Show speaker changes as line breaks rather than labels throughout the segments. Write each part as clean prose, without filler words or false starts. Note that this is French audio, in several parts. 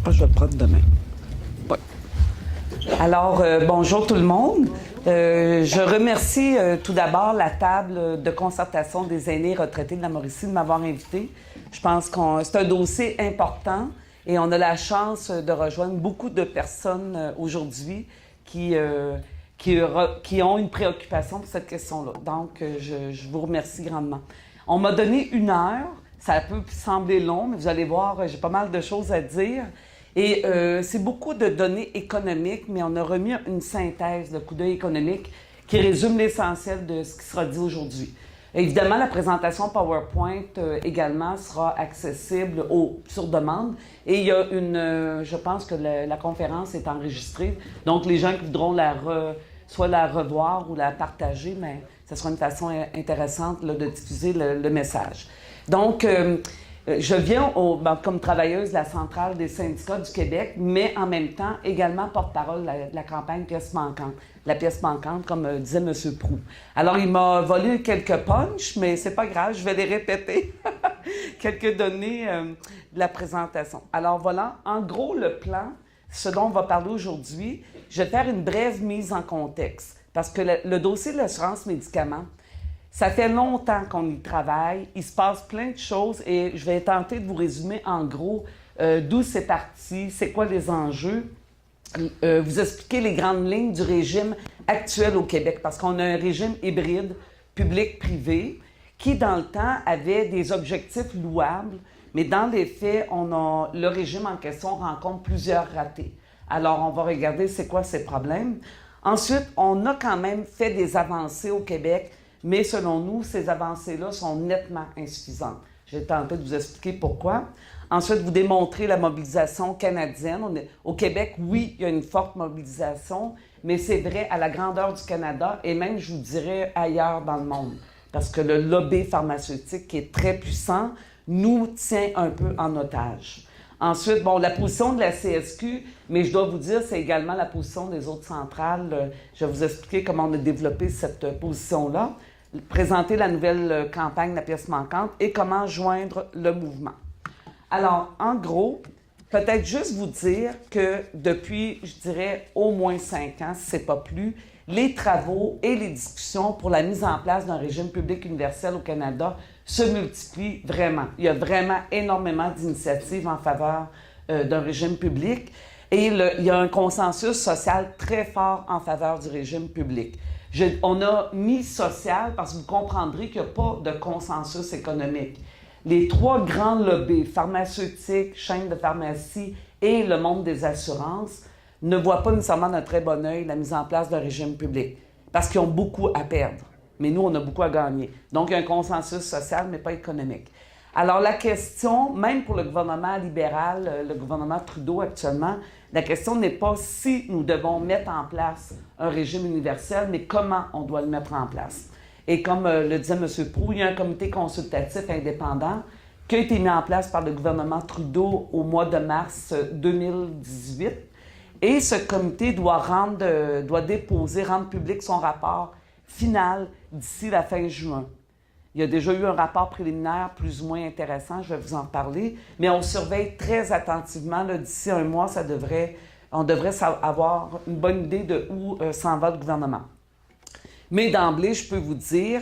Je pense que je vais le prendre demain. Ouais. Alors, bonjour tout le monde. Je remercie tout d'abord la table de concertation des aînés retraités de la Mauricie de m'avoir invité. Je pense que c'est un dossier important et on a la chance de rejoindre beaucoup de personnes aujourd'hui qui ont une préoccupation pour cette question-là. Donc, je vous remercie grandement. On m'a donné 1 heure. Ça peut sembler long, mais vous allez voir, j'ai pas mal de choses à dire. Et c'est beaucoup de données économiques, mais on a remis une synthèse, le coup d'œil économique, qui résume l'essentiel de ce qui sera dit aujourd'hui. Évidemment, la présentation PowerPoint également sera accessible sur demande. Et il y a je pense que la conférence est enregistrée. Donc, les gens qui voudront soit la revoir ou la partager, mais ce sera une façon intéressante là, de diffuser le message. Donc, je viens comme travailleuse de la Centrale des syndicats du Québec, mais en même temps également porte-parole de la campagne Pièce manquante. La pièce manquante, comme disait M. Proulx. Alors, il m'a volé quelques punchs, mais c'est pas grave, je vais les répéter. Quelques données de la présentation. Alors voilà, en gros, le plan, ce dont on va parler aujourd'hui, je vais faire une brève mise en contexte. Parce que le dossier de l'assurance médicaments, ça fait longtemps qu'on y travaille, il se passe plein de choses et je vais tenter de vous résumer en gros d'où c'est parti, c'est quoi les enjeux, vous expliquer les grandes lignes du régime actuel au Québec parce qu'on a un régime hybride public-privé qui dans le temps avait des objectifs louables, mais dans les faits, le régime en question rencontre plusieurs ratés. Alors on va regarder c'est quoi ces problèmes. Ensuite, on a quand même fait des avancées au Québec. Mais selon nous, ces avancées-là sont nettement insuffisantes. Je vais tenter de vous expliquer pourquoi. Ensuite, vous démontrer la mobilisation canadienne. Au Québec, oui, il y a une forte mobilisation, mais c'est vrai à la grandeur du Canada et même, je vous dirais, ailleurs dans le monde. Parce que le lobby pharmaceutique, qui est très puissant, nous tient un peu en otage. Ensuite, la position de la CSQ, mais je dois vous dire, c'est également la position des autres centrales. Je vais vous expliquer comment on a développé cette position-là, présenter la nouvelle campagne de la pièce manquante et comment joindre le mouvement. Alors, en gros, peut-être juste vous dire que depuis, je dirais, au moins 5 ans, si ce n'est pas plus, les travaux et les discussions pour la mise en place d'un régime public universel au Canada se multiplient vraiment. Il y a vraiment énormément d'initiatives en faveur d'un régime public et il y a un consensus social très fort en faveur du régime public. On a mis social parce que vous comprendrez qu'il n'y a pas de consensus économique. Les 3 grands lobbies, pharmaceutiques, chaînes de pharmacie et le monde des assurances, ne voient pas nécessairement d'un très bon œil la mise en place d'un régime public parce qu'ils ont beaucoup à perdre. Mais nous, on a beaucoup à gagner. Donc, il y a un consensus social, mais pas économique. Alors, la question, même pour le gouvernement libéral, le gouvernement Trudeau actuellement, la question n'est pas si nous devons mettre en place un régime universel, mais comment on doit le mettre en place. Et comme le disait M. Proulx, il y a un comité consultatif indépendant qui a été mis en place par le gouvernement Trudeau au mois de mars 2018. Et ce comité doit rendre public son rapport final d'ici la fin juin. Il y a déjà eu un rapport préliminaire plus ou moins intéressant, je vais vous en parler, mais on surveille très attentivement. D'ici 1 mois, on devrait avoir une bonne idée de où s'en va le gouvernement. Mais d'emblée, je peux vous dire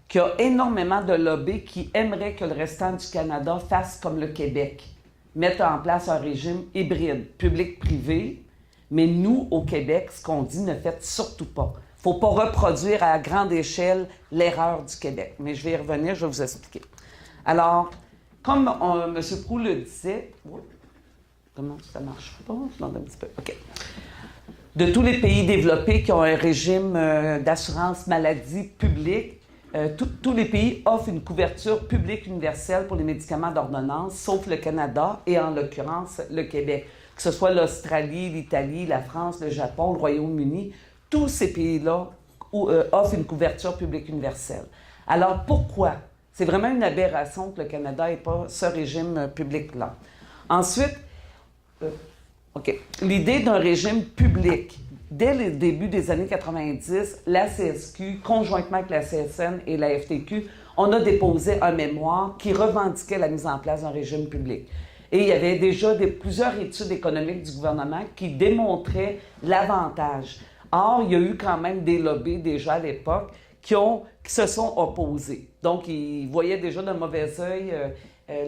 qu'il y a énormément de lobbies qui aimeraient que le restant du Canada fasse comme le Québec, mette en place un régime hybride, public-privé, mais nous, au Québec, ce qu'on dit, ne faites surtout pas. Il ne faut pas reproduire à grande échelle l'erreur du Québec. Mais je vais y revenir, je vais vous expliquer. Alors, comme M. Proulx le disait... Comment ça marche pas? Je demande un petit peu. OK. De tous les pays développés qui ont un régime d'assurance maladie publique, tous les pays offrent une couverture publique universelle pour les médicaments d'ordonnance, sauf le Canada et en l'occurrence le Québec. Que ce soit l'Australie, l'Italie, la France, le Japon, le Royaume-Uni, tous ces pays-là offrent une couverture publique universelle. Alors pourquoi? C'est vraiment une aberration que le Canada n'ait pas ce régime public-là. Ensuite, l'idée d'un régime public. Dès le début des années 90, la CSQ, conjointement avec la CSN et la FTQ, on a déposé un mémoire qui revendiquait la mise en place d'un régime public. Et il y avait déjà plusieurs études économiques du gouvernement qui démontraient l'avantage. Or, il y a eu quand même des lobbies déjà à l'époque qui se sont opposés. Donc, ils voyaient déjà d'un mauvais œil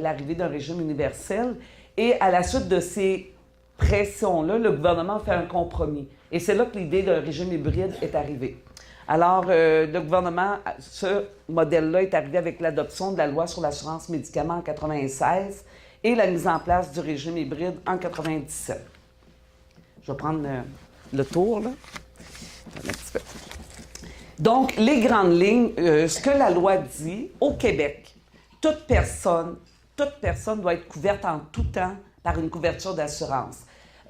l'arrivée d'un régime universel. Et à la suite de ces pressions-là, le gouvernement fait un compromis. Et c'est là que l'idée d'un régime hybride est arrivée. Alors, le gouvernement, ce modèle-là est arrivé avec l'adoption de la loi sur l'assurance médicaments en 1996 et la mise en place du régime hybride en 1997. Je vais prendre le tour, là. Un petit peu. Donc, les grandes lignes, ce que la loi dit, au Québec, toute personne doit être couverte en tout temps par une couverture d'assurance.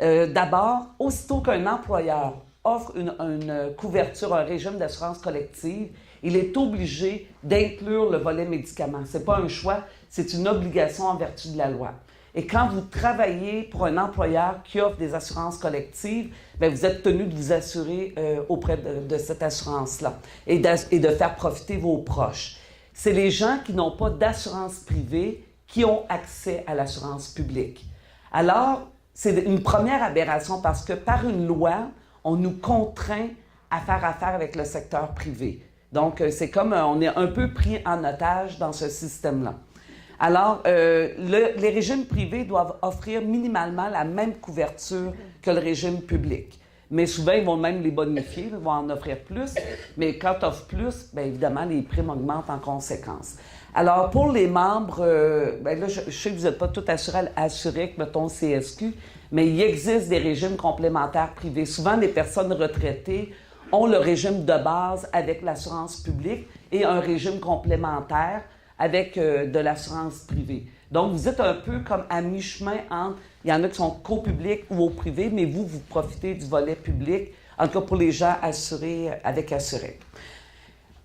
D'abord, aussitôt qu'un employeur offre une couverture, un régime d'assurance collective, il est obligé d'inclure le volet médicaments. Ce n'est pas un choix, c'est une obligation en vertu de la loi. Et quand vous travaillez pour un employeur qui offre des assurances collectives, bien, vous êtes tenu de vous assurer auprès de cette assurance-là et de faire profiter vos proches. C'est les gens qui n'ont pas d'assurance privée qui ont accès à l'assurance publique. Alors, c'est une première aberration parce que par une loi, on nous contraint à faire affaire avec le secteur privé. Donc, c'est comme on est un peu pris en otage dans ce système-là. Alors, les régimes privés doivent offrir minimalement la même couverture que le régime public. Mais souvent, ils vont même les bonifier, ils vont en offrir plus. Mais quand tu offres plus, bien évidemment, les primes augmentent en conséquence. Alors, pour les membres, bien là, je sais que vous n'êtes pas tous assurés avec, mettons, CSQ, mais il existe des régimes complémentaires privés. Souvent, les personnes retraitées ont le régime de base avec l'assurance publique et un régime complémentaire avec de l'assurance privée. Donc, vous êtes un peu comme à mi-chemin entre... Il y en a qui sont qu'au public ou au privé, mais vous profitez du volet public, en tout cas pour les gens assurés avec Assurec.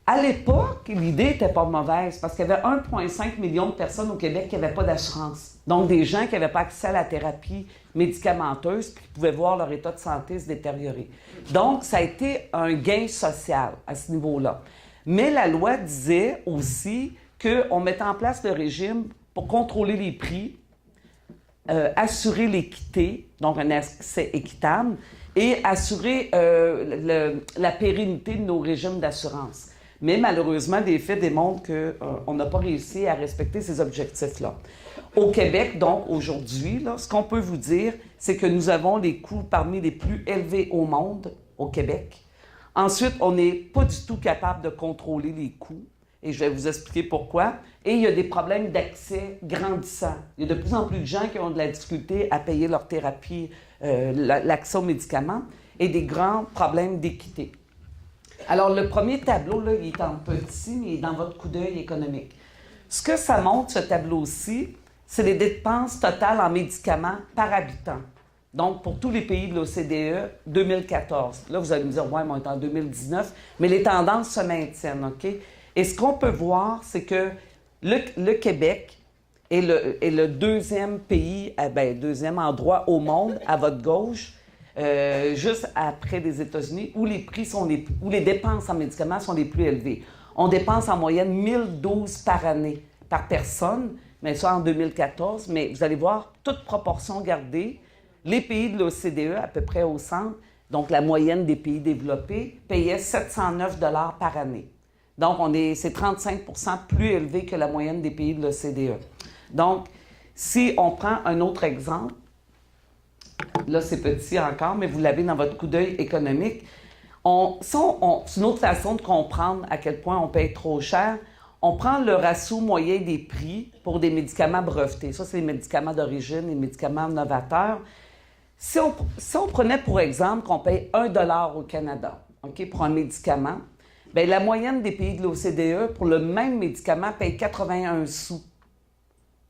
À l'époque, l'idée n'était pas mauvaise parce qu'il y avait 1,5 million de personnes au Québec qui n'avaient pas d'assurance. Donc, des gens qui n'avaient pas accès à la thérapie médicamenteuse et qui pouvaient voir leur état de santé se détériorer. Donc, ça a été un gain social à ce niveau-là. Mais la loi disait aussi qu'on mettait en place le régime pour contrôler les prix, assurer l'équité, donc un accès équitable, et assurer la pérennité de nos régimes d'assurance. Mais malheureusement, des faits démontrent qu'on n'a pas réussi à respecter ces objectifs-là. Au Québec, donc, aujourd'hui, là, ce qu'on peut vous dire, c'est que nous avons les coûts parmi les plus élevés au monde, au Québec. Ensuite, on n'est pas du tout capable de contrôler les coûts. Et je vais vous expliquer pourquoi. Et il y a des problèmes d'accès grandissants. Il y a de plus en plus de gens qui ont de la difficulté à payer leur thérapie, l'accès aux médicaments, et des grands problèmes d'équité. Alors, le premier tableau, là, il est en petit, mais il est dans votre coup d'œil économique. Ce que ça montre, ce tableau-ci, c'est les dépenses totales en médicaments par habitant. Donc, pour tous les pays de l'OCDE, 2014. Là, vous allez me dire, ouais, mais on est en 2019, mais les tendances se maintiennent, OK? Et ce qu'on peut voir, c'est que le Québec est le deuxième pays, deuxième endroit au monde, à votre gauche, juste après les États-Unis, où les prix où les dépenses en médicaments sont les plus élevées. On dépense en moyenne 1012 par année, par personne, mais ça en 2014. Mais vous allez voir, toute proportion gardée, les pays de l'OCDE, à peu près au centre, donc la moyenne des pays développés, payaient 709 $ par année. Donc, c'est 35 % plus élevé que la moyenne des pays de l'OCDE. Donc, si on prend un autre exemple, là, c'est petit encore, mais vous l'avez dans votre coup d'œil économique. C'est une autre façon de comprendre à quel point on paye trop cher. On prend le ratio moyen des prix pour des médicaments brevetés. Ça, c'est les médicaments d'origine, les médicaments novateurs. Si on prenait pour exemple qu'on paye 1 $ au Canada, OK, pour un médicament, bien, la moyenne des pays de l'OCDE, pour le même médicament, paye 81 sous.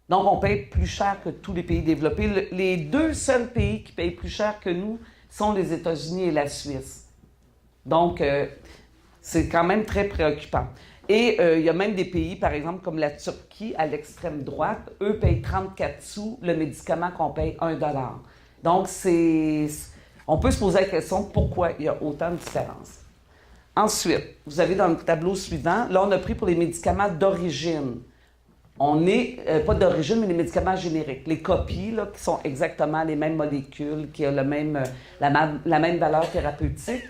Donc, on paye plus cher que tous les pays développés. Les deux seuls pays qui payent plus cher que nous sont les États-Unis et la Suisse. Donc, c'est quand même très préoccupant. Et il y a même des pays, par exemple, comme la Turquie, à l'extrême droite, eux payent 34 sous le médicament qu'on paye 1 $. Donc, on peut se poser la question pourquoi il y a autant de différences. Ensuite, vous avez dans le tableau suivant, là, on a pris pour les médicaments d'origine. On n'est pas d'origine, mais les médicaments génériques. Les copies, là, qui sont exactement les mêmes molécules, qui ont la même valeur thérapeutique,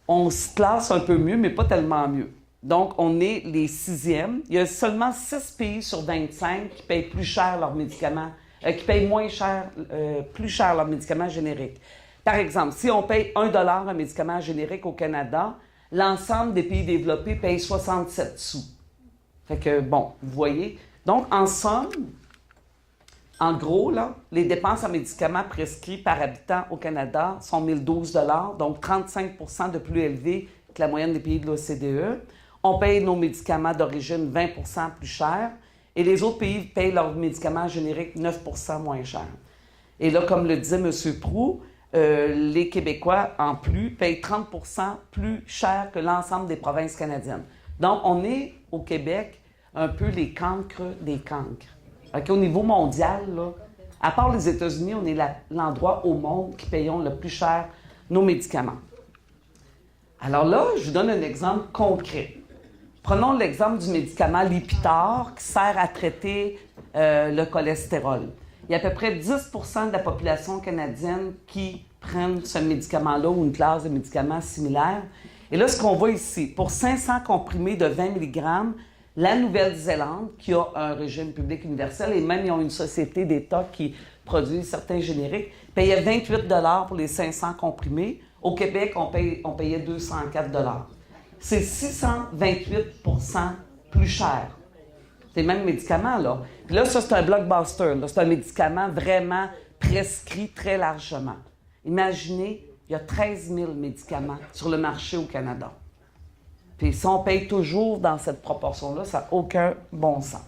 on se classe un peu mieux, mais pas tellement mieux. Donc, on est les 6e. Il y a seulement 6 pays sur 25 qui payent plus cher leurs médicaments, qui payent plus cher leurs médicaments génériques. Par exemple, si on paye 1 $ un médicament générique au Canada, l'ensemble des pays développés payent 67 sous. Fait que, bon, vous voyez. Donc, en somme, en gros, là, les dépenses en médicaments prescrits par habitant au Canada sont 1 012 $, donc 35 % de plus élevé que la moyenne des pays de l'OCDE. On paye nos médicaments d'origine 20 % plus cher et les autres pays payent leurs médicaments génériques 9 % moins cher. Et là, comme le disait M. Proulx, les Québécois, en plus, payent 30 % plus cher que l'ensemble des provinces canadiennes. Donc, on est, au Québec, un peu les cancres des cancres. Okay, au niveau mondial, là, à part les États-Unis, on est l'endroit au monde qui payons le plus cher nos médicaments. Alors là, je vous donne un exemple concret. Prenons l'exemple du médicament Lipitor qui sert à traiter le cholestérol. Il y a à peu près 10 % de la population canadienne qui prennent ce médicament-là ou une classe de médicaments similaires. Et là, ce qu'on voit ici, pour 500 comprimés de 20 mg, la Nouvelle-Zélande, qui a un régime public universel, et même ils ont une société d'État qui produit certains génériques, payait 28 $ pour les 500 comprimés. Au Québec, on payait 204 $. C'est 628 % plus cher. C'est le même médicament, là. Puis là, ça, c'est un blockbuster. Là. C'est un médicament vraiment prescrit très largement. Imaginez, il y a 13 000 médicaments sur le marché au Canada. Puis si on paye toujours dans cette proportion-là, ça n'a aucun bon sens.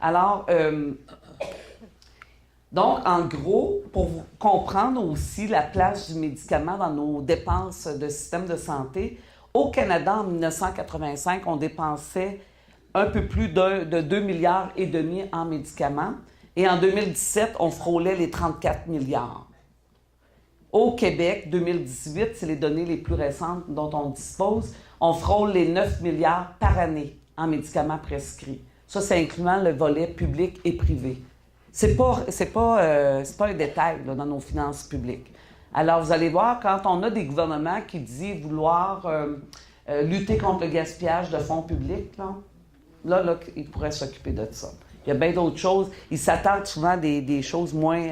Alors, donc, en gros, pour vous comprendre aussi la place du médicament dans nos dépenses de système de santé, au Canada, en 1985, on dépensait un peu plus de 2,5 milliards en médicaments. Et en 2017, on frôlait les 34 milliards. Au Québec, 2018, c'est les données les plus récentes dont on dispose, on frôle les 9 milliards par année en médicaments prescrits. Ça, c'est incluant le volet public et privé. C'est pas un détail là, dans nos finances publiques. Alors, vous allez voir, quand on a des gouvernements qui disent vouloir lutter contre le gaspillage de fonds publics, là, ils pourraient s'occuper de ça. Il y a bien d'autres choses. Ils s'attendent souvent à des choses moins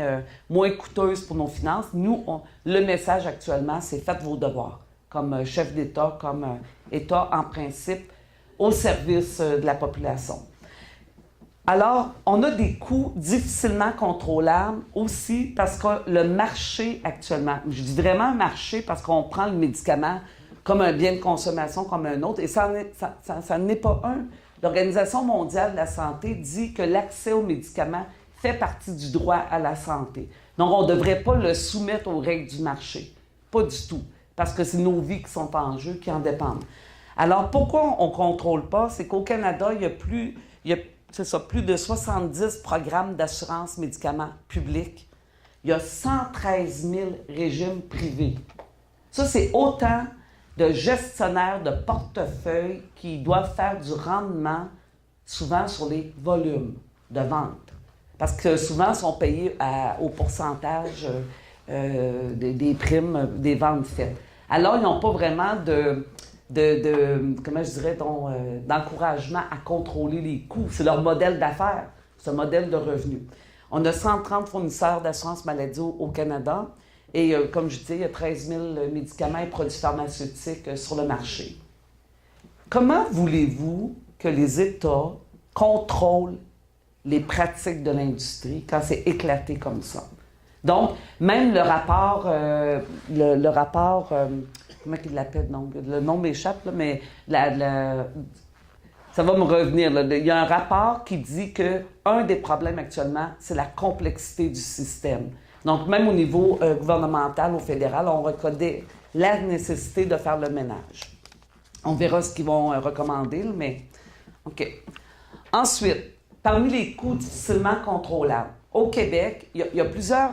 coûteuses pour nos finances. Nous, le message actuellement, c'est faites vos devoirs, comme chef d'État, comme État en principe, au service de la population. Alors, on a des coûts difficilement contrôlables aussi parce que le marché actuellement, je dis vraiment marché parce qu'on prend le médicament comme un bien de consommation comme un autre, et ça n'est pas un. L'Organisation mondiale de la santé dit que l'accès aux médicaments fait partie du droit à la santé. Donc, on ne devrait pas le soumettre aux règles du marché. Pas du tout. Parce que c'est nos vies qui sont en jeu, qui en dépendent. Alors, pourquoi on ne contrôle pas? C'est qu'au Canada, il y a plus de 70 programmes d'assurance médicaments publics. Il y a 113 000 régimes privés. Ça, c'est autant de gestionnaires de portefeuille qui doivent faire du rendement, souvent sur les volumes de vente. Parce que souvent, ils sont payés au pourcentage des primes des ventes faites. Alors, ils n'ont pas vraiment d'encouragement à contrôler les coûts. C'est leur modèle d'affaires, c'est un modèle de revenu. On a 130 fournisseurs d'assurance maladie au Canada. Et comme je disais, il y a 13 000 médicaments et produits pharmaceutiques sur le marché. Comment voulez-vous que les États contrôlent les pratiques de l'industrie quand c'est éclaté comme ça? Donc, même le rapport, comment il l'appelle? Donc, le nom m'échappe, là, mais ça va me revenir. Là. Il y a un rapport qui dit qu'un des problèmes actuellement, c'est la complexité du système. Donc, même au niveau gouvernemental, au fédéral, on reconnaît la nécessité de faire le ménage. On verra ce qu'ils vont recommander, mais OK. Ensuite, parmi les coûts difficilement contrôlables, au Québec, il y a plusieurs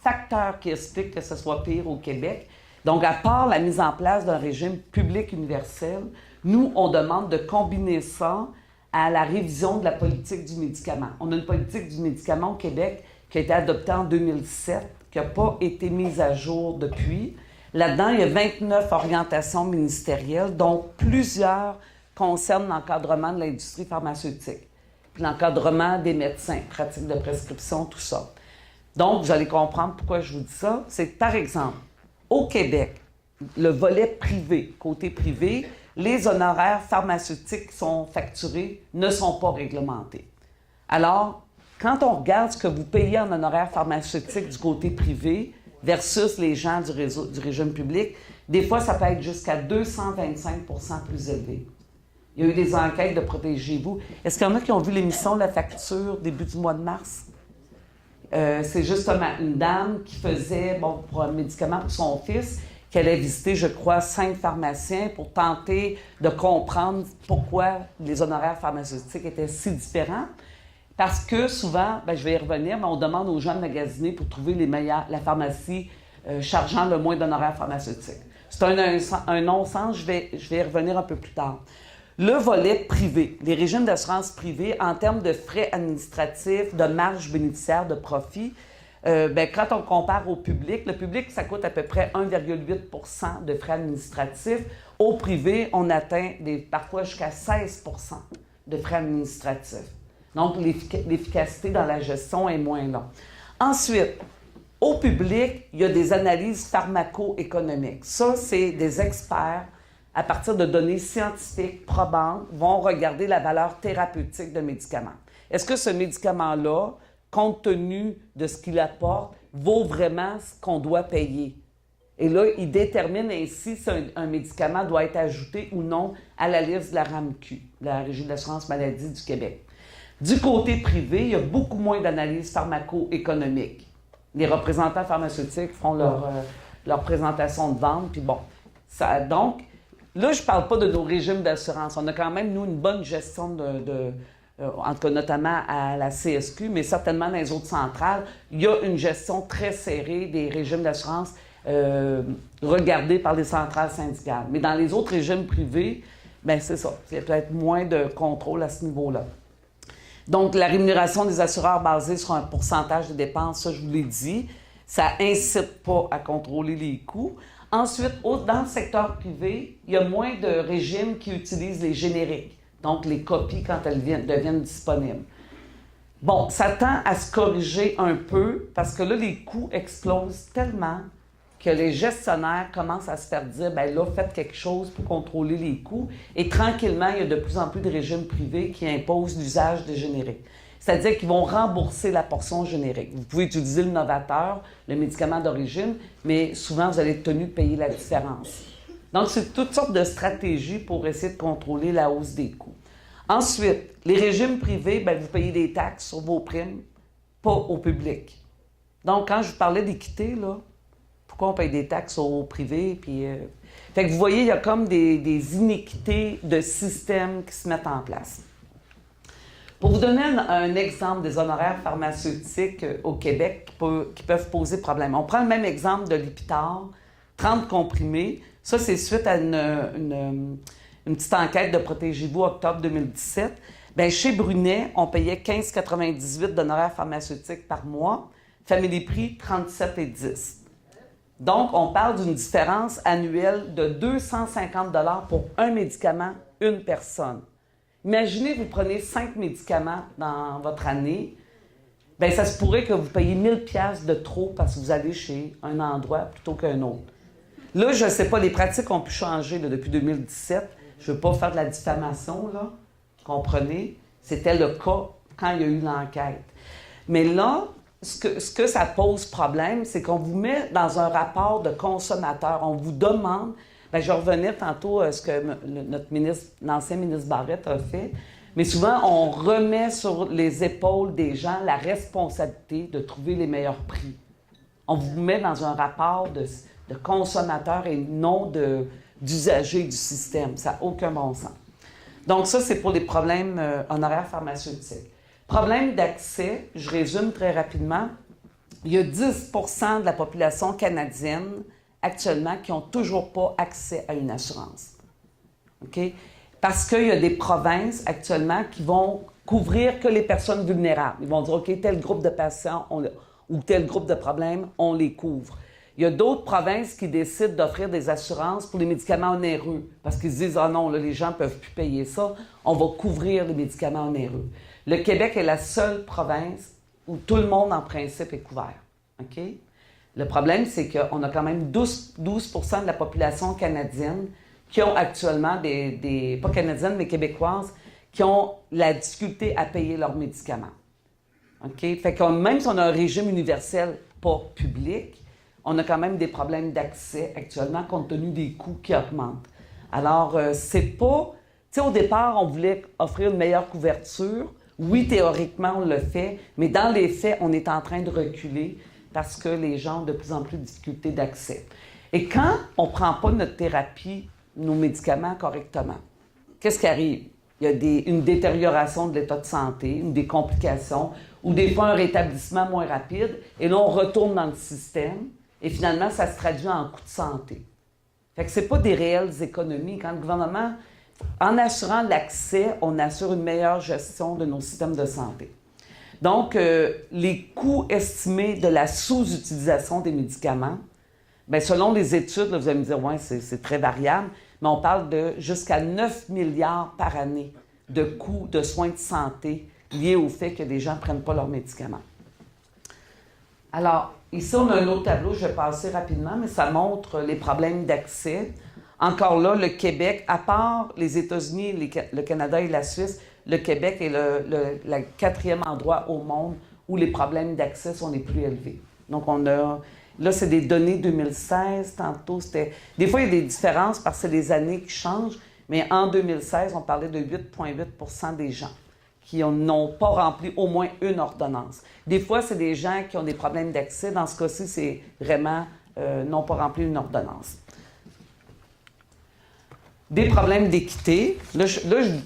facteurs qui expliquent que ce soit pire au Québec. Donc, à part la mise en place d'un régime public universel, nous, on demande de combiner ça à la révision de la politique du médicament. On a une politique du médicament au Québec qui a été adoptée en 2007, qui n'a pas été mise à jour depuis. Là-dedans, il y a 29 orientations ministérielles, dont plusieurs concernent l'encadrement de l'industrie pharmaceutique, puis l'encadrement des médecins, pratiques de prescription, tout ça. Donc, vous allez comprendre pourquoi je vous dis ça. C'est que, par exemple, au Québec, le volet privé, côté privé, les honoraires pharmaceutiques qui sont facturés ne sont pas réglementés. Alors, quand on regarde ce que vous payez en honoraires pharmaceutiques du côté privé versus les gens du régime public, des fois, ça peut être jusqu'à 225 % plus élevé. Il y a eu des enquêtes de Protégez-vous. Est-ce qu'il y en a qui ont vu l'émission de la facture début du mois de mars? C'est justement une dame qui faisait, pour un médicament pour son fils, qu'elle a visité, je crois, 5 pharmaciens pour tenter de comprendre pourquoi les honoraires pharmaceutiques étaient si différents. Parce que souvent, je vais y revenir, mais on demande aux gens de magasiner pour trouver la pharmacie chargeant le moins d'honoraires pharmaceutiques. C'est un non-sens, je vais y revenir un peu plus tard. Le volet privé, les régimes d'assurance privée, en termes de frais administratifs, de marge bénéficiaire, de profit, quand on compare au public, le public, ça coûte à peu près 1,8 % de frais administratifs. Au privé, on atteint parfois jusqu'à 16 % de frais administratifs. Donc, l'efficacité dans la gestion est moins longue. Ensuite, au public, il y a des analyses pharmaco-économiques. Ça, c'est des experts, à partir de données scientifiques probantes, vont regarder la valeur thérapeutique d'un médicament. Est-ce que ce médicament-là, compte tenu de ce qu'il apporte, vaut vraiment ce qu'on doit payer? Et là, ils déterminent ainsi si un médicament doit être ajouté ou non à la liste de la RAMQ, la Régie de l'assurance maladie du Québec. Du côté privé, il y a beaucoup moins d'analyses pharmaco-économiques. Les représentants pharmaceutiques font leur présentation de vente, puis bon. Donc, là, je ne parle pas de nos régimes d'assurance. On a quand même, nous, une bonne gestion en tout cas notamment à la CSQ, mais certainement dans les autres centrales, il y a une gestion très serrée des régimes d'assurance regardés par les centrales syndicales. Mais dans les autres régimes privés, c'est ça. Il y a peut-être moins de contrôle à ce niveau-là. Donc, la rémunération des assureurs basée sur un pourcentage de dépenses, ça, je vous l'ai dit, ça incite pas à contrôler les coûts. Ensuite, dans le secteur privé, il y a moins de régimes qui utilisent les génériques, donc les copies quand elles deviennent disponibles. Bon, ça tend à se corriger un peu parce que là, les coûts explosent tellement que les gestionnaires commencent à se faire dire, là, faites quelque chose pour contrôler les coûts. Et tranquillement, il y a de plus en plus de régimes privés qui imposent l'usage de génériques. C'est-à-dire qu'ils vont rembourser la portion générique. Vous pouvez utiliser le novateur, le médicament d'origine, mais souvent, vous allez être tenu de payer la différence. Donc, c'est toutes sortes de stratégies pour essayer de contrôler la hausse des coûts. Ensuite, les régimes privés, vous payez des taxes sur vos primes, pas au public. Donc, quand je vous parlais d'équité, là, pourquoi on paye des taxes au privé? Fait que vous voyez, il y a comme des inéquités de système qui se mettent en place. Pour vous donner un exemple des honoraires pharmaceutiques au Québec qui peuvent poser problème, on prend le même exemple de Lipitor, 30 comprimés. Ça, c'est suite à une petite enquête de Protégez-vous, octobre 2017. Chez Brunet, on payait 15,98 d'honoraires pharmaceutiques par mois. Family Prix, 37,10. Donc, on parle d'une différence annuelle de 250 $ pour un médicament, une personne. Imaginez, vous prenez 5 médicaments dans votre année, ça se pourrait que vous payiez 1 000 $ de trop parce que vous allez chez un endroit plutôt qu'un autre. Là, je ne sais pas, les pratiques ont pu changer depuis 2017. Je ne veux pas faire de la diffamation, là. Comprenez? C'était le cas quand il y a eu l'enquête. Mais là, ce que ça pose problème, c'est qu'on vous met dans un rapport de consommateur. On vous demande, je vais revenir tantôt à ce que l'ancien ministre Barrette a fait, mais souvent, on remet sur les épaules des gens la responsabilité de trouver les meilleurs prix. On vous met dans un rapport de consommateur et non d'usager du système. Ça n'a aucun bon sens. Donc ça, c'est pour les problèmes honoraires pharmaceutiques. Problème d'accès, je résume très rapidement. Il y a 10 % de la population canadienne actuellement qui n'ont toujours pas accès à une assurance. OK? Parce qu'il y a des provinces actuellement qui vont couvrir que les personnes vulnérables. Ils vont dire, OK, tel groupe de patients ou tel groupe de problèmes, on les couvre. Il y a d'autres provinces qui décident d'offrir des assurances pour les médicaments onéreux parce qu'ils se disent, ah non, là, les gens ne peuvent plus payer ça, on va couvrir les médicaments onéreux. Le Québec est la seule province où tout le monde, en principe, est couvert. OK? Le problème, c'est qu'on a quand même 12 de la population canadienne qui ont actuellement pas canadiennes, mais québécoises, qui ont la difficulté à payer leurs médicaments. OK? Fait que même si on a un régime universel pas public, on a quand même des problèmes d'accès actuellement compte tenu des coûts qui augmentent. Alors, c'est pas... Tu sais, au départ, on voulait offrir une meilleure couverture. Oui, théoriquement, on le fait, mais dans les faits, on est en train de reculer parce que les gens ont de plus en plus de difficultés d'accès. Et quand on ne prend pas notre thérapie, nos médicaments correctement, qu'est-ce qui arrive? Il y a une détérioration de l'état de santé, des complications, ou des fois un rétablissement moins rapide, et là, on retourne dans le système, et finalement, ça se traduit en coût de santé. Fait que c'est pas des réelles économies. Quand le gouvernement, en assurant l'accès, on assure une meilleure gestion de nos systèmes de santé. Donc, les coûts estimés de la sous-utilisation des médicaments, bien, selon les études, là, vous allez me dire, oui, c'est très variable, mais on parle de jusqu'à 9 milliards par année de coûts de soins de santé liés au fait que les gens ne prennent pas leurs médicaments. Alors, ici, on a un autre tableau, je vais passer rapidement, mais ça montre les problèmes d'accès. Encore là, le Québec, à part les États-Unis, le Canada et la Suisse, le Québec est le quatrième endroit au monde où les problèmes d'accès sont les plus élevés. Donc, on a... Là, c'est des données 2016. Tantôt, c'était... Des fois, il y a des différences parce que c'est les années qui changent, mais en 2016, on parlait de 8,8 % des gens qui n'ont pas rempli au moins une ordonnance. Des fois, c'est des gens qui ont des problèmes d'accès. Dans ce cas-ci, c'est vraiment n'ont pas rempli une ordonnance. Des problèmes d'équité. Là,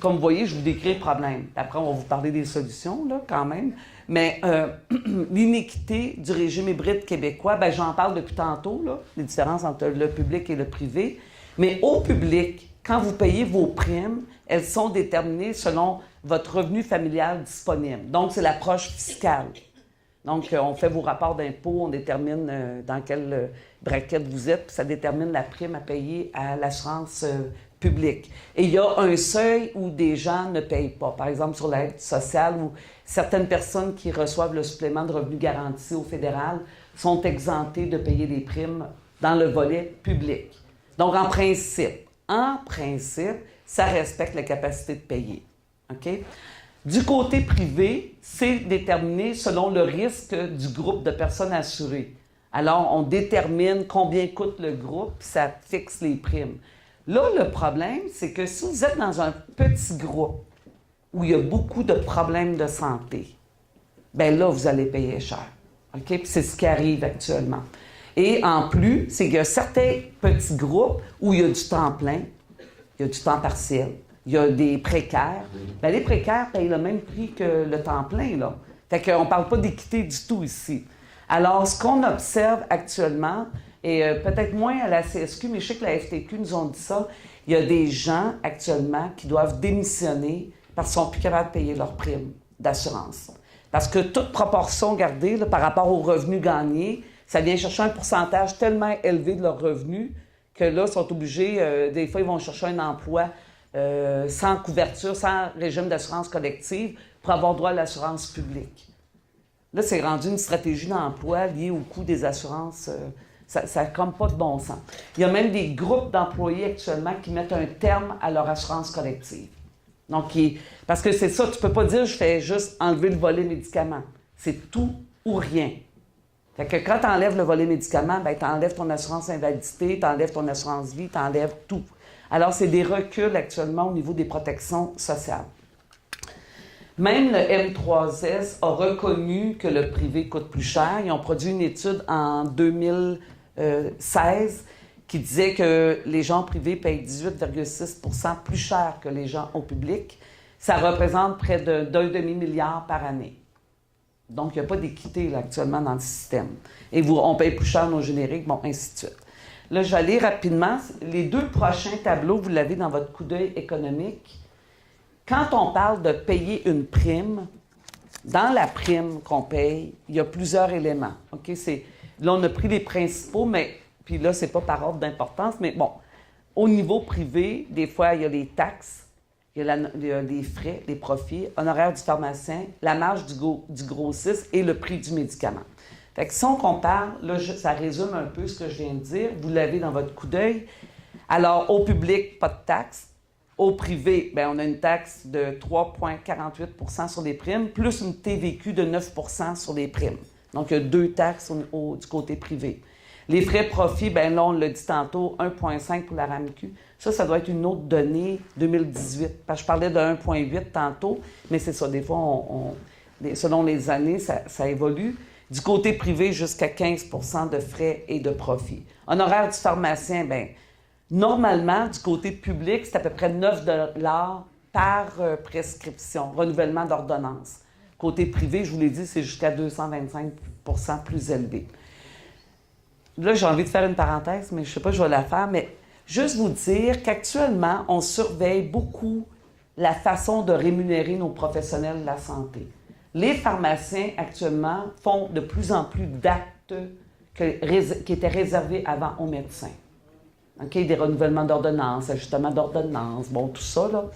comme vous voyez, je vous décris le problème. Après, on va vous parler des solutions, là, quand même. Mais l'inéquité du régime hybride québécois, bien, j'en parle depuis tantôt, là, les différences entre le public et le privé. Mais au public, quand vous payez vos primes, elles sont déterminées selon votre revenu familial disponible. Donc, c'est l'approche fiscale. Donc, on fait vos rapports d'impôt, on détermine dans quelle braquette vous êtes, puis ça détermine la prime à payer à l'assurance publique. Et il y a un seuil où des gens ne payent pas. Par exemple, sur l'aide sociale, où certaines personnes qui reçoivent le supplément de revenu garanti au fédéral sont exemptées de payer des primes dans le volet public. Donc, en principe, ça respecte la capacité de payer. OK? Du côté privé, c'est déterminé selon le risque du groupe de personnes assurées. Alors, on détermine combien coûte le groupe, puis ça fixe les primes. Là, le problème, c'est que si vous êtes dans un petit groupe où il y a beaucoup de problèmes de santé, bien là, vous allez payer cher. OK? Puis c'est ce qui arrive actuellement. Et en plus, c'est qu'il y a certains petits groupes où il y a du temps plein, il y a du temps partiel, il y a des précaires. Bien, les précaires payent le même prix que le temps plein, là. Fait qu'on ne parle pas d'équité du tout ici. Alors, ce qu'on observe actuellement, et peut-être moins à la CSQ, mais je sais que la FTQ nous ont dit ça, il y a des gens actuellement qui doivent démissionner parce qu'ils ne sont plus capables de payer leurs primes d'assurance. Parce que toute proportion gardée là, par rapport aux revenus gagnés, ça vient chercher un pourcentage tellement élevé de leurs revenus que là, ils sont obligés, des fois, ils vont chercher un emploi sans couverture, sans régime d'assurance collective pour avoir droit à l'assurance publique. Là, c'est rendu une stratégie d'emploi liée au coût des assurances. Ça n'a comme pas de bon sens. Il y a même des groupes d'employés actuellement qui mettent un terme à leur assurance collective. Donc, parce que c'est ça, tu ne peux pas dire « je fais juste enlever le volet médicaments ». C'est tout ou rien. Fait que quand tu enlèves le volet médicaments, bien, tu enlèves ton assurance invalidité, tu enlèves ton assurance vie, tu enlèves tout. Alors, c'est des reculs actuellement au niveau des protections sociales. Même le M3S a reconnu que le privé coûte plus cher. Ils ont produit une étude en 2016 qui disait que les gens privés payent 18,6 % plus cher que les gens au public. Ça représente près d'un demi-milliard par année. Donc, il n'y a pas d'équité là, actuellement dans le système. Et on paye plus cher nos génériques, bon, ainsi de suite. Là, je vais aller rapidement. Les 2 prochains tableaux, vous l'avez dans votre coup d'œil économique. Quand on parle de payer une prime, dans la prime qu'on paye, il y a plusieurs éléments. OK? Là, on a pris les principaux, mais puis là, c'est pas par ordre d'importance, mais bon, au niveau privé, des fois, il y a les taxes, il y a les frais, les profits, honoraires du pharmacien, la marge du grossiste et le prix du médicament. Fait que si on compare, là, ça résume un peu ce que je viens de dire. Vous l'avez dans votre coup d'œil. Alors, au public, pas de taxe. Au privé, bien, on a une taxe de 3,48 sur les primes, plus une TVQ de 9 sur les primes. Donc, il y a 2 taxes du côté privé. Les frais profits, bien là, on l'a dit tantôt, 1,5 pour la RAMQ. Ça doit être une autre donnée 2018. Parce que je parlais de 1,8 tantôt, mais c'est ça, des fois, selon les années, ça évolue. Du côté privé, jusqu'à 15 de frais et de profits. Honoraire du pharmacien, bien, normalement, du côté public, c'est à peu près 9 par prescription, renouvellement d'ordonnance. Côté privé, je vous l'ai dit, c'est jusqu'à 225 plus élevé. Là, j'ai envie de faire une parenthèse, mais je ne sais pas si je vais la faire, mais juste vous dire qu'actuellement, on surveille beaucoup la façon de rémunérer nos professionnels de la santé. Les pharmaciens, actuellement, font de plus en plus d'actes qui étaient réservés avant aux médecins. Okay? Des renouvellements d'ordonnances, ajustements d'ordonnances, bon, tout ça, là.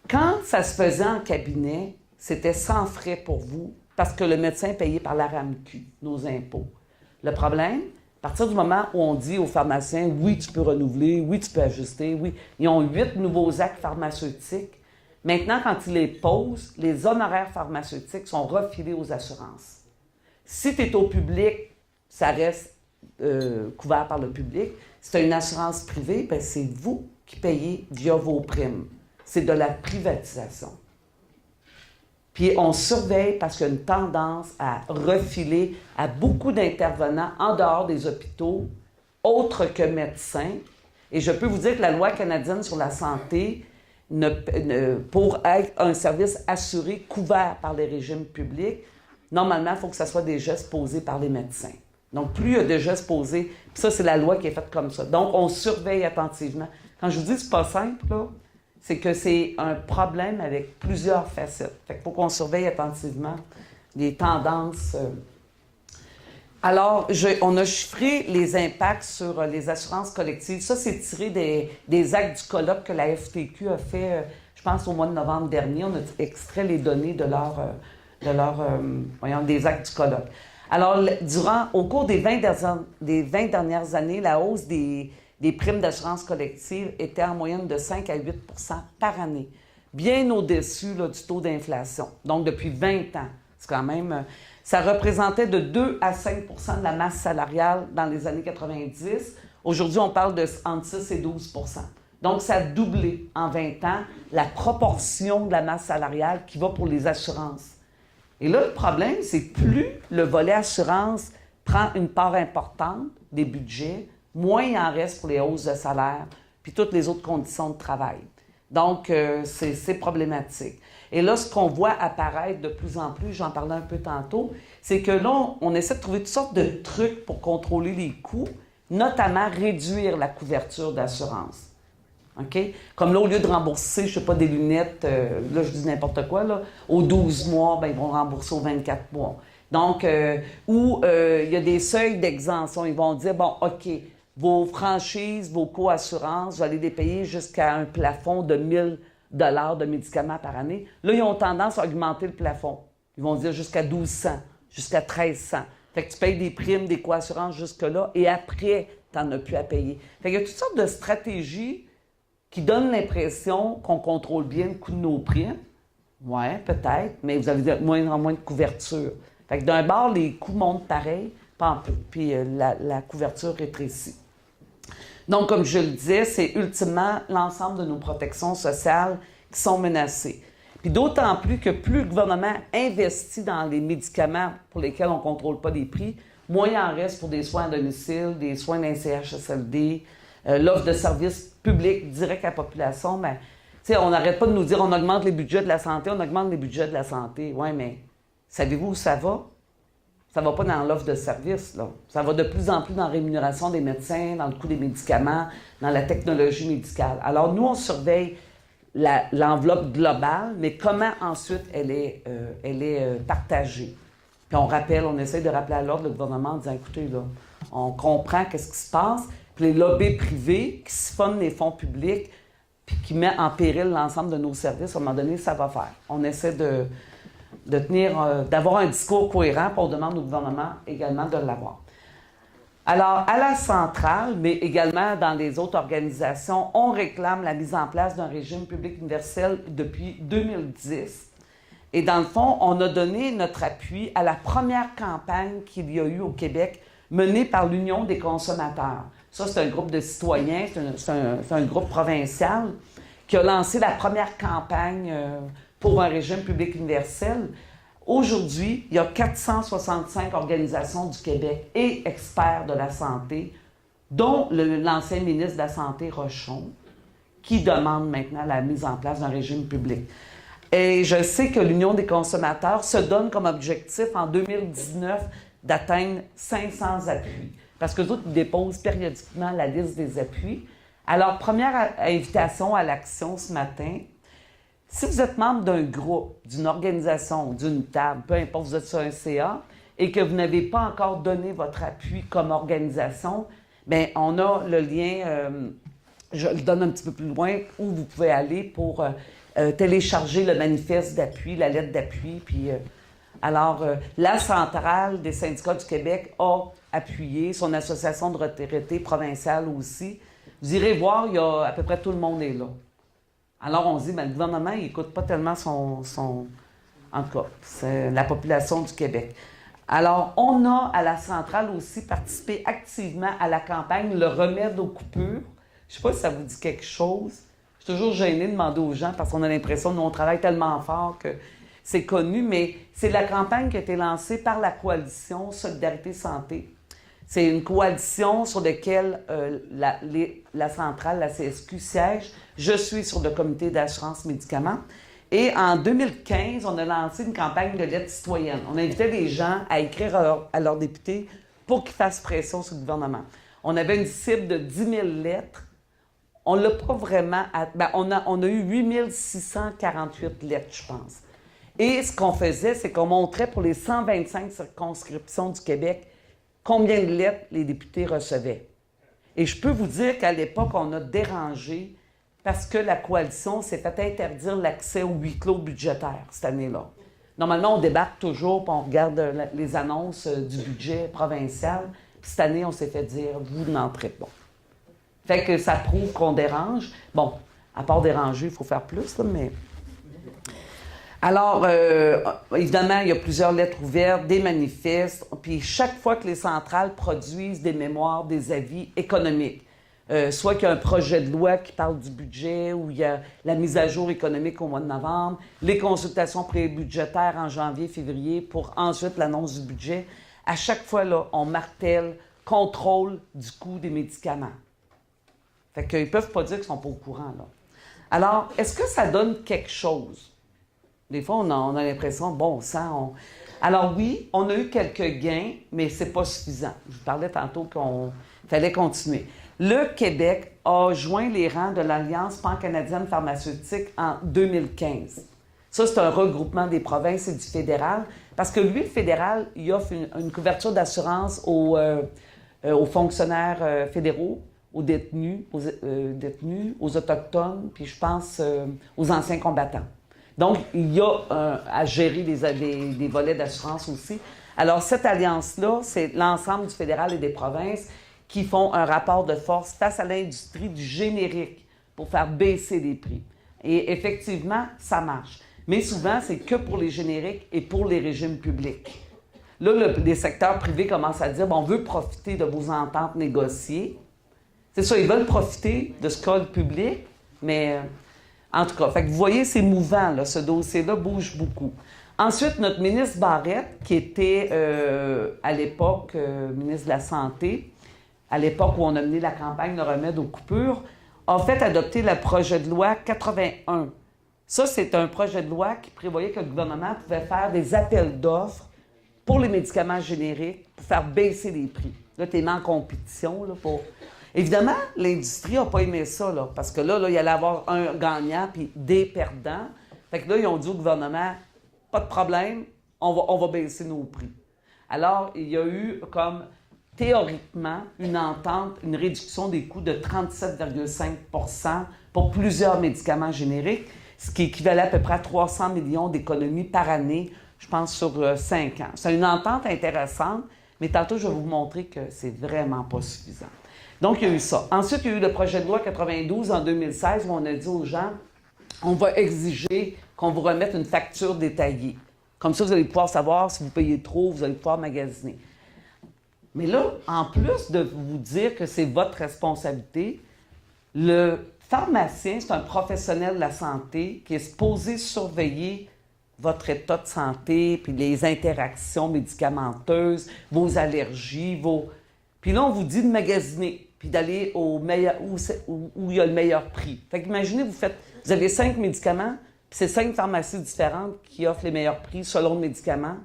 Quand ça se faisait en cabinet, c'était sans frais pour vous, parce que le médecin est payé par la RAMQ, nos impôts. Le problème, à partir du moment où on dit aux pharmaciens, oui, tu peux renouveler, oui, tu peux ajuster, oui, ils ont 8 nouveaux actes pharmaceutiques. Maintenant, quand ils les posent, les honoraires pharmaceutiques sont refilés aux assurances. Si tu es au public, ça reste couvert par le public. Si tu as une assurance privée, bien, c'est vous qui payez via vos primes. C'est de la privatisation. Puis on surveille parce qu'il y a une tendance à refiler à beaucoup d'intervenants en dehors des hôpitaux, autres que médecins. Et je peux vous dire que la loi canadienne sur la santé, pour être un service assuré, couvert par les régimes publics, normalement, il faut que ce soit des gestes posés par les médecins. Donc, plus il y a de gestes posés, puis ça, c'est la loi qui est faite comme ça. Donc, on surveille attentivement. Quand je vous dis que c'est pas simple, là, c'est que c'est un problème avec plusieurs facettes. Fait qu'il faut qu'on surveille attentivement les tendances. Alors, on a chiffré les impacts sur les assurances collectives. Ça, c'est tiré des actes du colloque que la FTQ a fait, je pense, au mois de novembre dernier. On a extrait les données des actes du colloque. Alors, au cours des 20 dernières années, la hausse des primes d'assurance collective était en moyenne de 5 à 8 par année, bien au-dessus là, du taux d'inflation. Donc, depuis 20 ans, c'est quand même... Ça représentait de 2 à 5 de la masse salariale dans les années 90. Aujourd'hui, on parle de entre 6 et 12 Donc, ça a doublé en 20 ans la proportion de la masse salariale qui va pour les assurances. Et là, le problème, c'est que plus le volet assurance prend une part importante des budgets, moins il en reste pour les hausses de salaire puis toutes les autres conditions de travail. Donc, c'est problématique. Et là, ce qu'on voit apparaître de plus en plus, j'en parlais un peu tantôt, c'est que là, on essaie de trouver toutes sortes de trucs pour contrôler les coûts, notamment réduire la couverture d'assurance. OK? Comme là, au lieu de rembourser, je ne sais pas, des lunettes, là, je dis n'importe quoi, là, aux 12 mois, bien, ils vont rembourser aux 24 mois. Donc, il y a des seuils d'exemption. Ils vont dire, bon, OK, vos franchises, vos co-assurances, vous allez les payer jusqu'à un plafond de 1 000 de médicaments par année. Là, ils ont tendance à augmenter le plafond. Ils vont dire jusqu'à 1 200, jusqu'à 1 300. Fait que tu payes des primes, des co-assurances jusque-là, et après, tu n'en as plus à payer. Fait qu'il y a toutes sortes de stratégies qui donnent l'impression qu'on contrôle bien le coût de nos primes. Oui, peut-être, mais vous avez de moins en moins de couverture. Fait que d'un bord, les coûts montent pareil, puis la couverture rétrécit. Donc, comme je le disais, c'est ultimement l'ensemble de nos protections sociales qui sont menacées. Puis d'autant plus que plus le gouvernement investit dans les médicaments pour lesquels on ne contrôle pas les prix, moins il en reste pour des soins à domicile, des soins d'un CHSLD, l'offre de services publics directs à la population. Bien, on n'arrête pas de nous dire on augmente les budgets de la santé, on augmente les budgets de la santé. Oui, mais savez-vous où ça va? ça ne va pas dans l'offre de service, là. Ça va de plus en plus dans la rémunération des médecins, dans le coût des médicaments, dans la technologie médicale. Alors, nous, on surveille l'enveloppe globale, mais comment ensuite elle est partagée. Puis on rappelle, on essaie de rappeler à l'ordre le gouvernement en disant, écoutez, là, on comprend qu'est-ce qui se passe, puis les lobbies privés qui siphonnent les fonds publics, puis qui mettent en péril l'ensemble de nos services, à un moment donné, ça va faire. On essaie d'avoir un discours cohérent, puis on demande au gouvernement également de l'avoir. Alors, à la centrale, mais également dans les autres organisations, on réclame la mise en place d'un régime public universel depuis 2010. Et dans le fond, on a donné notre appui à la première campagne qu'il y a eu au Québec, menée par l'Union des consommateurs. Ça, c'est un groupe de citoyens, c'est un groupe provincial qui a lancé la première campagne pour un régime public universel. Aujourd'hui, il y a 465 organisations du Québec et experts de la santé, dont l'ancien ministre de la Santé, Rochon, qui demande maintenant la mise en place d'un régime public. Et je sais que l'Union des consommateurs se donne comme objectif en 2019 d'atteindre 500 appuis. Parce que les autres déposent périodiquement la liste des appuis. Alors, première invitation à l'action ce matin. Si vous êtes membre d'un groupe, d'une organisation, d'une table, peu importe, vous êtes sur un CA, et que vous n'avez pas encore donné votre appui comme organisation, bien, on a le lien, je le donne un petit peu plus loin, où vous pouvez aller pour télécharger le manifeste d'appui, la lettre d'appui. Puis, la Centrale des syndicats du Québec a appuyé, son association de retraités provinciale aussi. Vous irez voir, il y a à peu près tout le monde est là. Alors, on se dit, bien, le gouvernement, il n'écoute pas tellement en tout cas, c'est la population du Québec. Alors, on a, à la centrale aussi, participé activement à la campagne Le remède aux coupures. Je ne sais pas si ça vous dit quelque chose. Je suis toujours gênée de demander aux gens parce qu'on a l'impression que nous, on travaille tellement fort que c'est connu, mais c'est la campagne qui a été lancée par la coalition Solidarité Santé. C'est une coalition sur laquelle la centrale, la CSQ, siège. Je suis sur le comité d'assurance médicaments. Et en 2015, on a lancé une campagne de lettres citoyennes. On invitait les gens à écrire à leurs députés pour qu'ils fassent pression sur le gouvernement. On avait une cible de 10 000 lettres. On l'a pas vraiment... on a eu 8 648 lettres, je pense. Et ce qu'on faisait, c'est qu'on montrait pour les 125 circonscriptions du Québec combien de lettres les députés recevaient. Et je peux vous dire qu'à l'époque, on a dérangé parce que la coalition s'est fait interdire l'accès au huis clos budgétaire cette année-là. Normalement, on débarque toujours, puis on regarde les annonces du budget provincial. Puis cette année, on s'est fait dire, vous n'entrez pas. Fait que ça prouve qu'on dérange. Bon, à part déranger, il faut faire plus, là, mais... Alors, évidemment, il y a plusieurs lettres ouvertes, des manifestes, puis chaque fois que les centrales produisent des mémoires, des avis économiques, soit qu'il y a un projet de loi qui parle du budget, ou il y a la mise à jour économique au mois de novembre, les consultations pré-budgétaires en janvier, février, pour ensuite l'annonce du budget, à chaque fois, là, on martèle contrôle du coût des médicaments. Fait qu'ils ne peuvent pas dire qu'ils ne sont pas au courant, là. Alors, est-ce que ça donne quelque chose? Des fois, on a l'impression, bon sang, Alors oui, on a eu quelques gains, mais c'est pas suffisant. Je vous parlais tantôt qu'on fallait continuer. Le Québec a joint les rangs de l'Alliance pan-canadienne pharmaceutique en 2015. Ça, c'est un regroupement des provinces et du fédéral, parce que lui, le fédéral, il offre une couverture d'assurance aux fonctionnaires fédéraux, aux détenus, aux Autochtones, puis je pense aux anciens combattants. Donc, il y a à gérer des volets d'assurance aussi. Alors, cette alliance-là, c'est l'ensemble du fédéral et des provinces qui font un rapport de force face à l'industrie du générique pour faire baisser les prix. Et effectivement, ça marche. Mais souvent, c'est que pour les génériques et pour les régimes publics. Là, les secteurs privés commencent à dire, bon, on veut profiter de vos ententes négociées. C'est ça, ils veulent profiter de ce code public, mais... En tout cas, fait que vous voyez, c'est mouvant, là, ce dossier-là bouge beaucoup. Ensuite, notre ministre Barrette, qui était à l'époque ministre de la Santé, à l'époque où on a mené la campagne de remède aux coupures, a fait adopter le projet de loi 81. Ça, c'est un projet de loi qui prévoyait que le gouvernement pouvait faire des appels d'offres pour les médicaments génériques, pour faire baisser les prix. Là, tu es mis en compétition là, pour... Évidemment, l'industrie n'a pas aimé ça, là, parce que là, il allait avoir un gagnant puis des perdants. Fait que là, ils ont dit au gouvernement, pas de problème, on va baisser nos prix. Alors, il y a eu comme, théoriquement, une entente, une réduction des coûts de 37,5 % pour plusieurs médicaments génériques, ce qui équivalait à peu près à 300 millions d'économies par année, je pense, sur 5 ans. C'est une entente intéressante, mais tantôt, je vais vous montrer que c'est vraiment pas suffisant. Donc, il y a eu ça. Ensuite, il y a eu le projet de loi 92 en 2016 où on a dit aux gens, on va exiger qu'on vous remette une facture détaillée. Comme ça, vous allez pouvoir savoir si vous payez trop, vous allez pouvoir magasiner. Mais là, en plus de vous dire que c'est votre responsabilité, le pharmacien, c'est un professionnel de la santé qui est supposé surveiller votre état de santé, puis les interactions médicamenteuses, vos allergies, Puis là, on vous dit de magasiner, puis d'aller au meilleur, où il y a le meilleur prix. Fait qu'imaginez, vous avez 5 médicaments, puis c'est 5 pharmacies différentes qui offrent les meilleurs prix selon le médicament.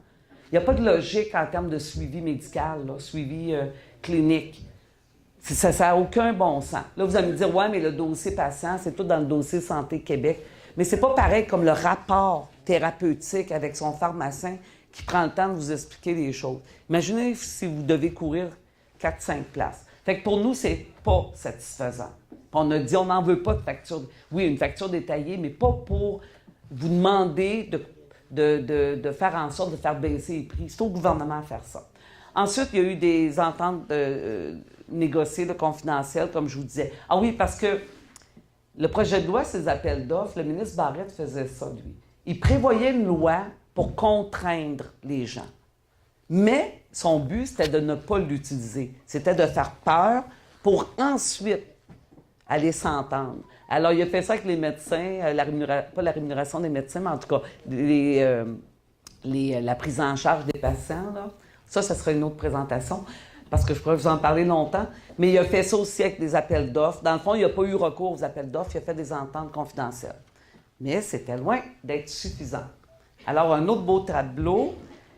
Il n'y a pas de logique en termes de suivi médical, là, suivi clinique. Ça n'a aucun bon sens. Là, vous allez me dire, ouais, mais le dossier patient, c'est tout dans le dossier Santé Québec. Mais c'est pas pareil comme le rapport thérapeutique avec son pharmacien qui prend le temps de vous expliquer les choses. Imaginez si vous devez courir 4-5 places. Fait que pour nous, c'est pas satisfaisant. Puis on a dit, on n'en veut pas de facture. Oui, une facture détaillée, mais pas pour vous demander de faire en sorte de faire baisser les prix. C'est au gouvernement à faire ça. Ensuite, il y a eu des ententes négociées, confidentielles, comme je vous disais. Ah oui, parce que le projet de loi, ces appels d'offres, le ministre Barrette faisait ça, lui. Il prévoyait une loi pour contraindre les gens. Mais son but, c'était de ne pas l'utiliser. C'était de faire peur pour ensuite aller s'entendre. Alors, il a fait ça avec les médecins, pas la rémunération des médecins, mais en tout cas, la prise en charge des patients. Là. Ça serait une autre présentation, parce que je pourrais vous en parler longtemps. Mais il a fait ça aussi avec des appels d'offres. Dans le fond, il n'a pas eu recours aux appels d'offres, il a fait des ententes confidentielles. Mais c'était loin d'être suffisant. Alors, un autre beau tableau.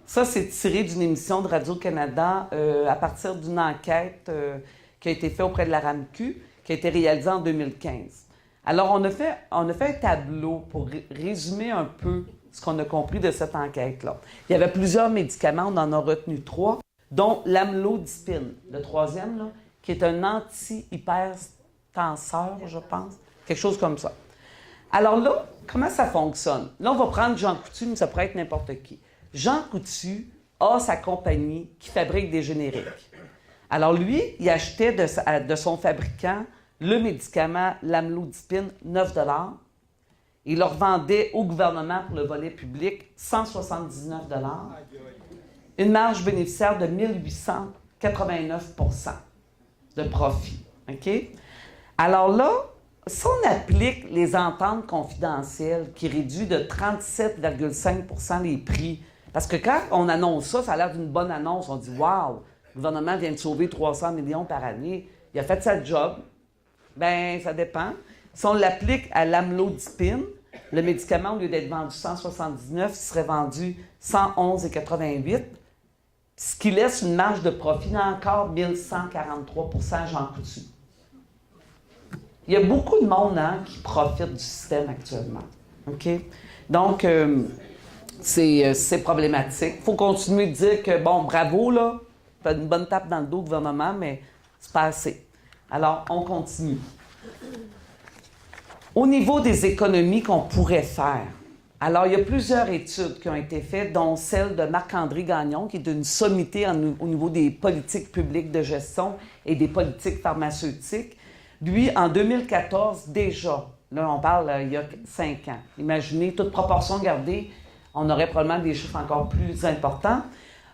Ça, c'est tiré d'une émission de Radio-Canada à partir d'une enquête qui a été faite auprès de la RAMQ, qui a été réalisée en 2015. Alors, on a fait un tableau pour résumer un peu ce qu'on a compris de cette enquête-là. Il y avait plusieurs médicaments, on en a retenu 3, dont l'amlodipine, le troisième, là, qui est un anti-hypertenseur, je pense, quelque chose comme ça. Alors là, comment ça fonctionne? Là, on va prendre Jean Coutu, mais ça pourrait être n'importe qui. Jean Coutu a sa compagnie qui fabrique des génériques. Alors lui, il achetait de son fabricant le médicament, l'amlodipine, 9 $. Il le revendait au gouvernement pour le volet public, 179 $. Une marge bénéficiaire de 1889 % de profit. OK? Alors là, si on applique les ententes confidentielles qui réduisent de 37,5 % les prix, parce que quand on annonce ça, ça a l'air d'une bonne annonce. On dit « Wow, le gouvernement vient de sauver 300 millions par année. Il a fait sa job. » Bien, ça dépend. Si on l'applique à l'amlodipine, le médicament, au lieu d'être vendu 179, il serait vendu 111,88, ce qui laisse une marge de profit d'encore 1143 % Jean Coutu. Il y a beaucoup de monde qui profite du système actuellement. OK? Donc, c'est problématique. Il faut continuer de dire que, bon, bravo, là, t'as une bonne tape dans le dos au gouvernement, mais c'est pas assez. Alors, on continue. Au niveau des économies qu'on pourrait faire, alors il y a plusieurs études qui ont été faites, dont celle de Marc-André Gagnon, qui est une sommité au niveau des politiques publiques de gestion et des politiques pharmaceutiques. Lui, en 2014, déjà, là on parle il y a 5 ans, imaginez, toute proportion gardée, on aurait probablement des chiffres encore plus importants.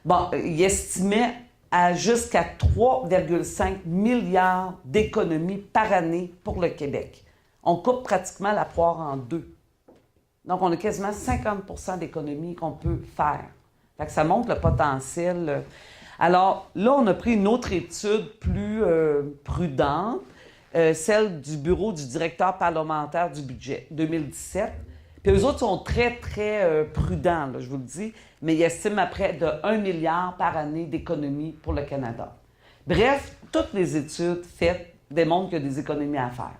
Bon, il estimait à jusqu'à 3,5 milliards d'économies par année pour le Québec. On coupe pratiquement la poire en deux. Donc, on a quasiment 50 % d'économies qu'on peut faire. Fait que ça montre le potentiel. Alors, là, on a pris une autre étude plus prudente, celle du Bureau du directeur parlementaire du budget, 2017. Puis eux autres sont très, très prudents, là, je vous le dis, mais ils estiment à près de 1 milliard par année d'économies pour le Canada. Bref, toutes les études faites démontrent qu'il y a des économies à faire.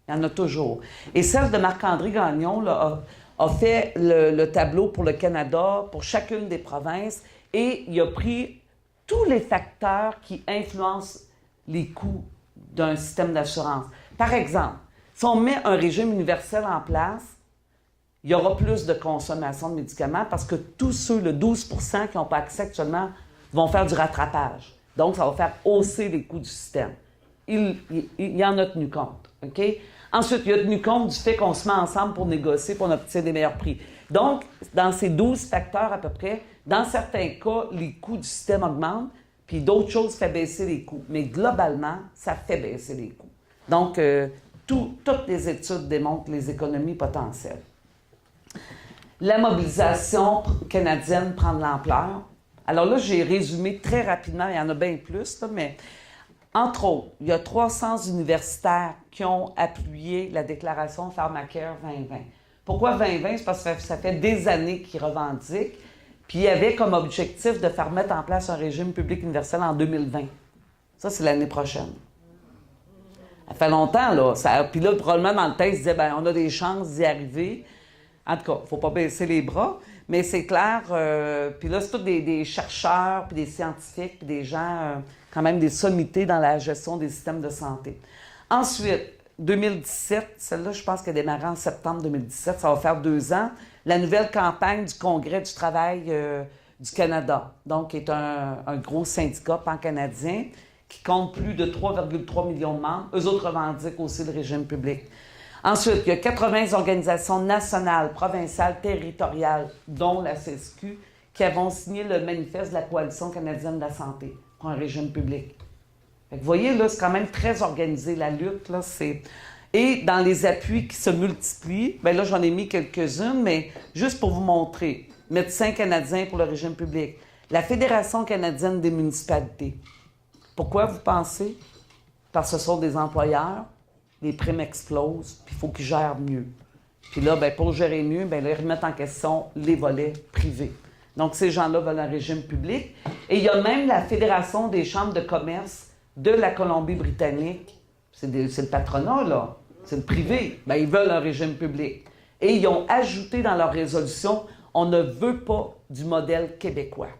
Il y en a toujours. Et celle de Marc-André Gagnon là, a fait le tableau pour le Canada, pour chacune des provinces, et il a pris tous les facteurs qui influencent les coûts d'un système d'assurance. Par exemple, si on met un régime universel en place, il y aura plus de consommation de médicaments parce que tous ceux, le 12 % qui n'ont pas accès actuellement, vont faire du rattrapage. Donc, ça va faire hausser les coûts du système. Il en a tenu compte. OK? Ensuite, il a tenu compte du fait qu'on se met ensemble pour négocier, pour obtenir des meilleurs prix. Donc, dans ces 12 facteurs à peu près, dans certains cas, les coûts du système augmentent, puis d'autres choses font baisser les coûts. Mais globalement, ça fait baisser les coûts. Donc, toutes les études démontrent les économies potentielles. La mobilisation canadienne prend de l'ampleur. Alors là, j'ai résumé très rapidement, il y en a bien plus, là, mais entre autres, il y a 300 universitaires qui ont appuyé la déclaration Pharmacare 2020. Pourquoi 2020? C'est parce que ça fait des années qu'ils revendiquent, puis il y avait comme objectif de faire mettre en place un régime public universel en 2020. Ça, c'est l'année prochaine. Ça fait longtemps, là. Puis là, probablement, dans le texte, ils disaient, bien, on a des chances d'y arriver. En tout cas, il ne faut pas baisser les bras, mais c'est clair. Puis là, c'est tous des chercheurs, puis des scientifiques, puis des gens, quand même des sommités dans la gestion des systèmes de santé. Ensuite, 2017, celle-là, je pense qu'elle a démarré en septembre 2017, ça va faire 2 ans, la nouvelle campagne du Congrès du travail du Canada, donc qui est un gros syndicat pan-canadien qui compte plus de 3,3 millions de membres. Eux autres revendiquent aussi le régime public. Ensuite, il y a 80 organisations nationales, provinciales, territoriales, dont la CSQ, qui avons signé le manifeste de la Coalition canadienne de la santé pour un régime public. Fait que vous voyez, là, c'est quand même très organisé, la lutte. Là, Et dans les appuis qui se multiplient, bien là, j'en ai mis quelques-unes, mais juste pour vous montrer. Médecins canadiens pour le régime public. La Fédération canadienne des municipalités. Pourquoi vous pensez? Parce que ce sont des employeurs. Les primes explosent, puis il faut qu'ils gèrent mieux. Puis là, bien, pour gérer mieux, bien, là, ils remettent en question les volets privés. Donc, ces gens-là veulent un régime public. Et il y a même la Fédération des chambres de commerce de la Colombie-Britannique. C'est le patronat, là. C'est le privé. Bien, ils veulent un régime public. Et ils ont ajouté dans leur résolution, on ne veut pas du modèle québécois.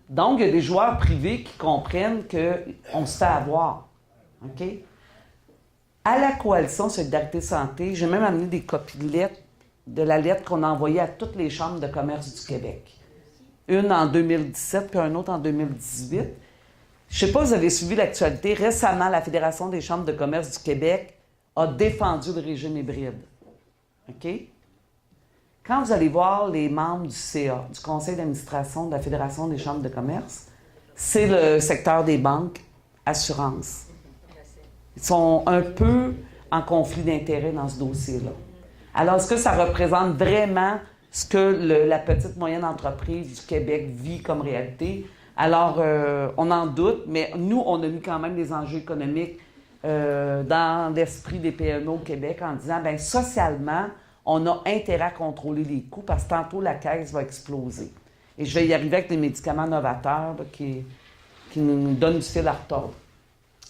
Donc, il y a des joueurs privés qui comprennent qu'on se fait avoir. OK? À la Coalition Solidarité Santé, j'ai même amené des copies de la lettre qu'on a envoyée à toutes les chambres de commerce du Québec. Une en 2017, puis une autre en 2018. Je ne sais pas si vous avez suivi l'actualité. Récemment, la Fédération des chambres de commerce du Québec a défendu le régime hybride. OK? Quand vous allez voir les membres du CA, du Conseil d'administration de la Fédération des chambres de commerce, c'est le secteur des banques, assurances. Ils sont un peu en conflit d'intérêts dans ce dossier-là. Alors, est-ce que ça représente vraiment ce que la petite moyenne entreprise du Québec vit comme réalité? Alors, on en doute, mais nous, on a mis quand même des enjeux économiques dans l'esprit des PME au Québec en disant, bien, socialement, on a intérêt à contrôler les coûts parce que tantôt, la caisse va exploser. Et je vais y arriver avec des médicaments novateurs là, qui nous donnent du fil à retordre.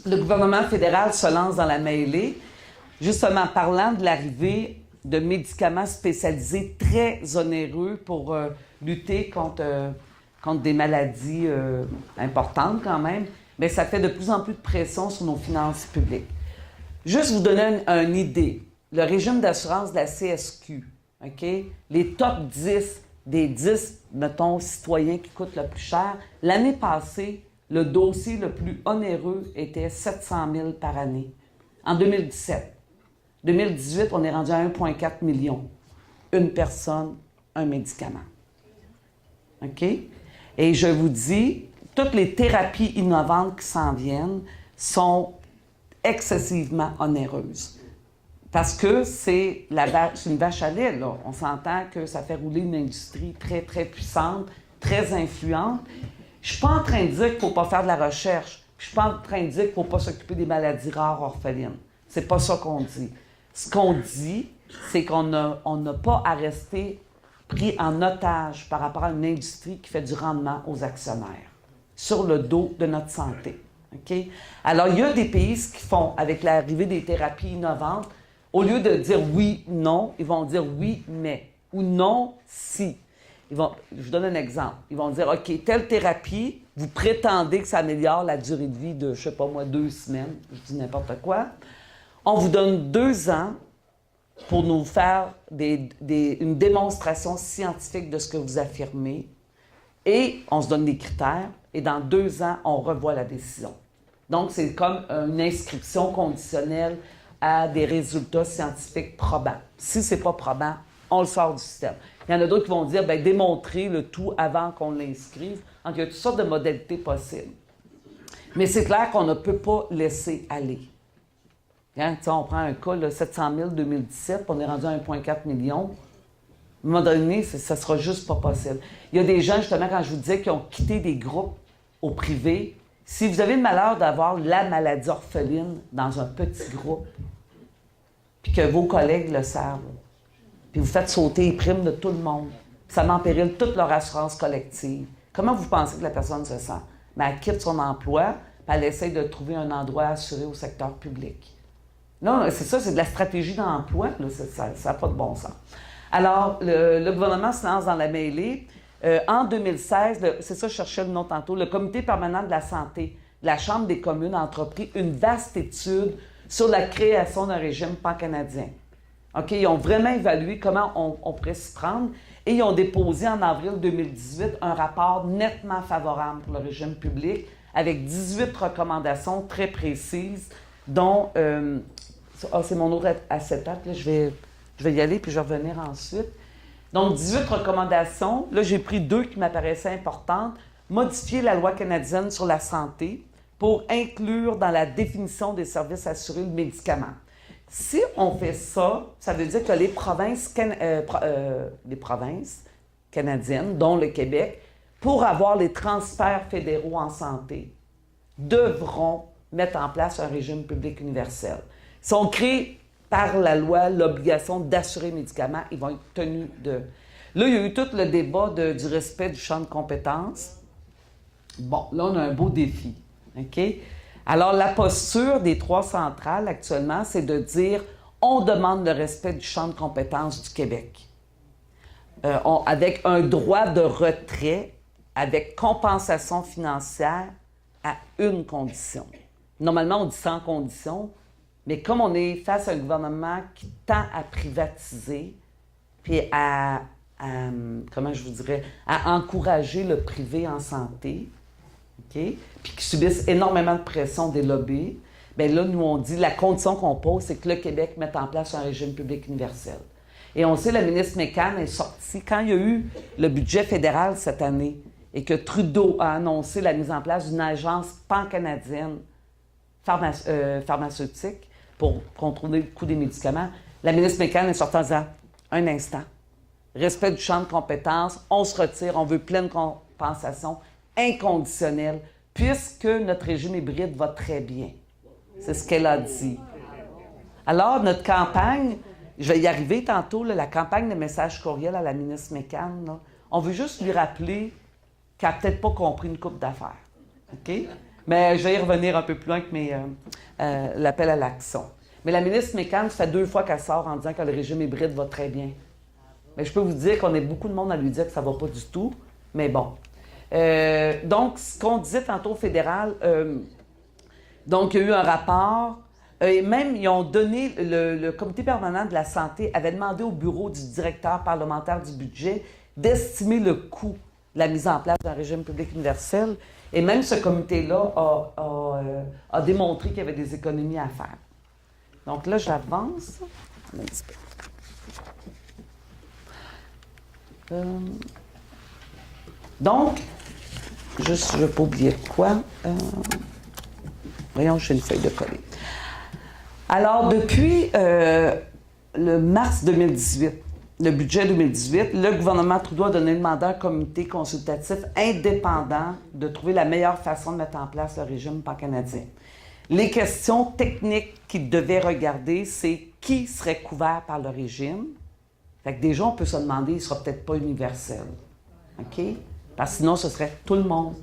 Le gouvernement fédéral se lance dans la mêlée, justement parlant de l'arrivée de médicaments spécialisés très onéreux pour lutter contre des maladies importantes quand même, mais ça fait de plus en plus de pression sur nos finances publiques. Juste vous donner une idée, le régime d'assurance de la CSQ, OK? Les top 10 des 10, mettons, citoyens qui coûtent le plus cher, l'année passée, le dossier le plus onéreux était 700 000 par année, en 2017. 2018, on est rendu à 1,4 million. Une personne, un médicament. OK? Et je vous dis, toutes les thérapies innovantes qui s'en viennent sont excessivement onéreuses. Parce que c'est une vache à lait, là. On s'entend que ça fait rouler une industrie très, très puissante, très influente. Je ne suis pas en train de dire qu'il ne faut pas faire de la recherche. Je ne suis pas en train de dire qu'il ne faut pas s'occuper des maladies rares orphelines. C'est pas ça qu'on dit. Ce qu'on dit, c'est qu'on n'a pas à rester pris en otage par rapport à une industrie qui fait du rendement aux actionnaires sur le dos de notre santé. Okay? Alors, il y a des pays ce qu'ils font avec l'arrivée des thérapies innovantes. Au lieu de dire oui, non, ils vont dire oui, mais ou non, si. Je vous donne un exemple. Ils vont dire, OK, telle thérapie, vous prétendez que ça améliore la durée de vie de, je sais pas moi, 2 semaines, je dis n'importe quoi. On vous donne 2 ans pour nous faire une démonstration scientifique de ce que vous affirmez. Et on se donne des critères. Et dans 2 ans, on revoit la décision. Donc, c'est comme une inscription conditionnelle à des résultats scientifiques probants. Si ce n'est pas probant, on le sort du système. Il y en a d'autres qui vont dire, bien, démontrer le tout avant qu'on l'inscrive. Donc, il y a toutes sortes de modalités possibles. Mais c'est clair qu'on ne peut pas laisser aller. Hein? On prend un cas, là, 700 000 2017, on est rendu à 1,4 million. À un moment donné, ça ne sera juste pas possible. Il y a des gens, justement, quand je vous disais, qui ont quitté des groupes au privé. Si vous avez le malheur d'avoir la maladie orpheline dans un petit groupe, puis que vos collègues le savent, puis vous faites sauter les primes de tout le monde, ça met en péril toute leur assurance collective, comment vous pensez que la personne se sent? Bien, elle quitte son emploi, puis elle essaie de trouver un endroit assuré au secteur public. Non, c'est ça, c'est de la stratégie d'emploi, là, ça n'a pas de bon sens. Alors, le gouvernement se lance dans la mêlée. En 2016, c'est ça, je cherchais le nom tantôt, le Comité permanent de la santé de la Chambre des communes a entrepris une vaste étude sur la création d'un régime pan-canadien. OK, ils ont vraiment évalué comment on pourrait s'y prendre et ils ont déposé en avril 2018 un rapport nettement favorable pour le régime public avec 18 recommandations très précises, dont... c'est mon autre acétate, là, je vais y aller puis je vais revenir ensuite. Donc, 18 recommandations. Là, j'ai pris 2 qui m'apparaissaient importantes. Modifier la loi canadienne sur la santé pour inclure dans la définition des services assurés le médicament. Si on fait ça, ça veut dire que les provinces canadiennes, dont le Québec, pour avoir les transferts fédéraux en santé, devront mettre en place un régime public universel. Si on crée par la loi l'obligation d'assurer les médicaments, ils vont être tenus de... Là, il y a eu tout le débat du respect du champ de compétences. Bon, là, on a un beau défi. OK? Alors, la posture des 3 centrales actuellement, c'est de dire on demande le respect du champ de compétences du Québec. Avec un droit de retrait, avec compensation financière à une condition. Normalement, on dit sans condition. Mais comme on est face à un gouvernement qui tend à privatiser, puis comment je vous dirais, à encourager le privé en santé, OK? Puis qui subissent énormément de pression des lobbies, bien là, nous, on dit la condition qu'on pose, c'est que le Québec mette en place un régime public universel. Et on sait, la ministre McCann est sortie, quand il y a eu le budget fédéral cette année, et que Trudeau a annoncé la mise en place d'une agence pan-canadienne pharmaceutique, pour contrôler le coût des médicaments, la ministre McCann est sortie en disant « Un instant, respect du champ de compétences, on se retire, on veut pleine compensation inconditionnelle, puisque notre régime hybride va très bien. » C'est ce qu'elle a dit. Alors, notre campagne, je vais y arriver tantôt, là, la campagne de messages courriels à la ministre McCann, là, on veut juste lui rappeler qu'elle n'a peut-être pas compris une couple d'affaires. OK? Mais je vais y revenir un peu plus loin avec l'appel à l'action. Mais la ministre McCann, ça fait 2 fois qu'elle sort en disant que le régime hybride va très bien. Mais je peux vous dire qu'on est beaucoup de monde à lui dire que ça ne va pas du tout. Mais bon. Donc, ce qu'on disait tantôt au fédéral, donc il y a eu un rapport. Et même, ils ont donné, le Comité permanent de la santé avait demandé au bureau du directeur parlementaire du budget d'estimer le coût de la mise en place d'un régime public universel. Et même ce comité-là a démontré qu'il y avait des économies à faire. Donc là, j'avance. Un petit peu. Donc, juste, je ne vais pas oublier quoi. Voyons, j'ai une feuille de coller. Alors, depuis le mars 2018, le budget 2018, le gouvernement Trudeau a donné le mandat à un comité consultatif indépendant de trouver la meilleure façon de mettre en place le régime pan-canadien. Les questions techniques qu'ils devaient regarder, c'est qui serait couvert par le régime. Fait que déjà, on peut se demander, il ne sera peut-être pas universel. OK? Parce que sinon, ce serait tout le monde.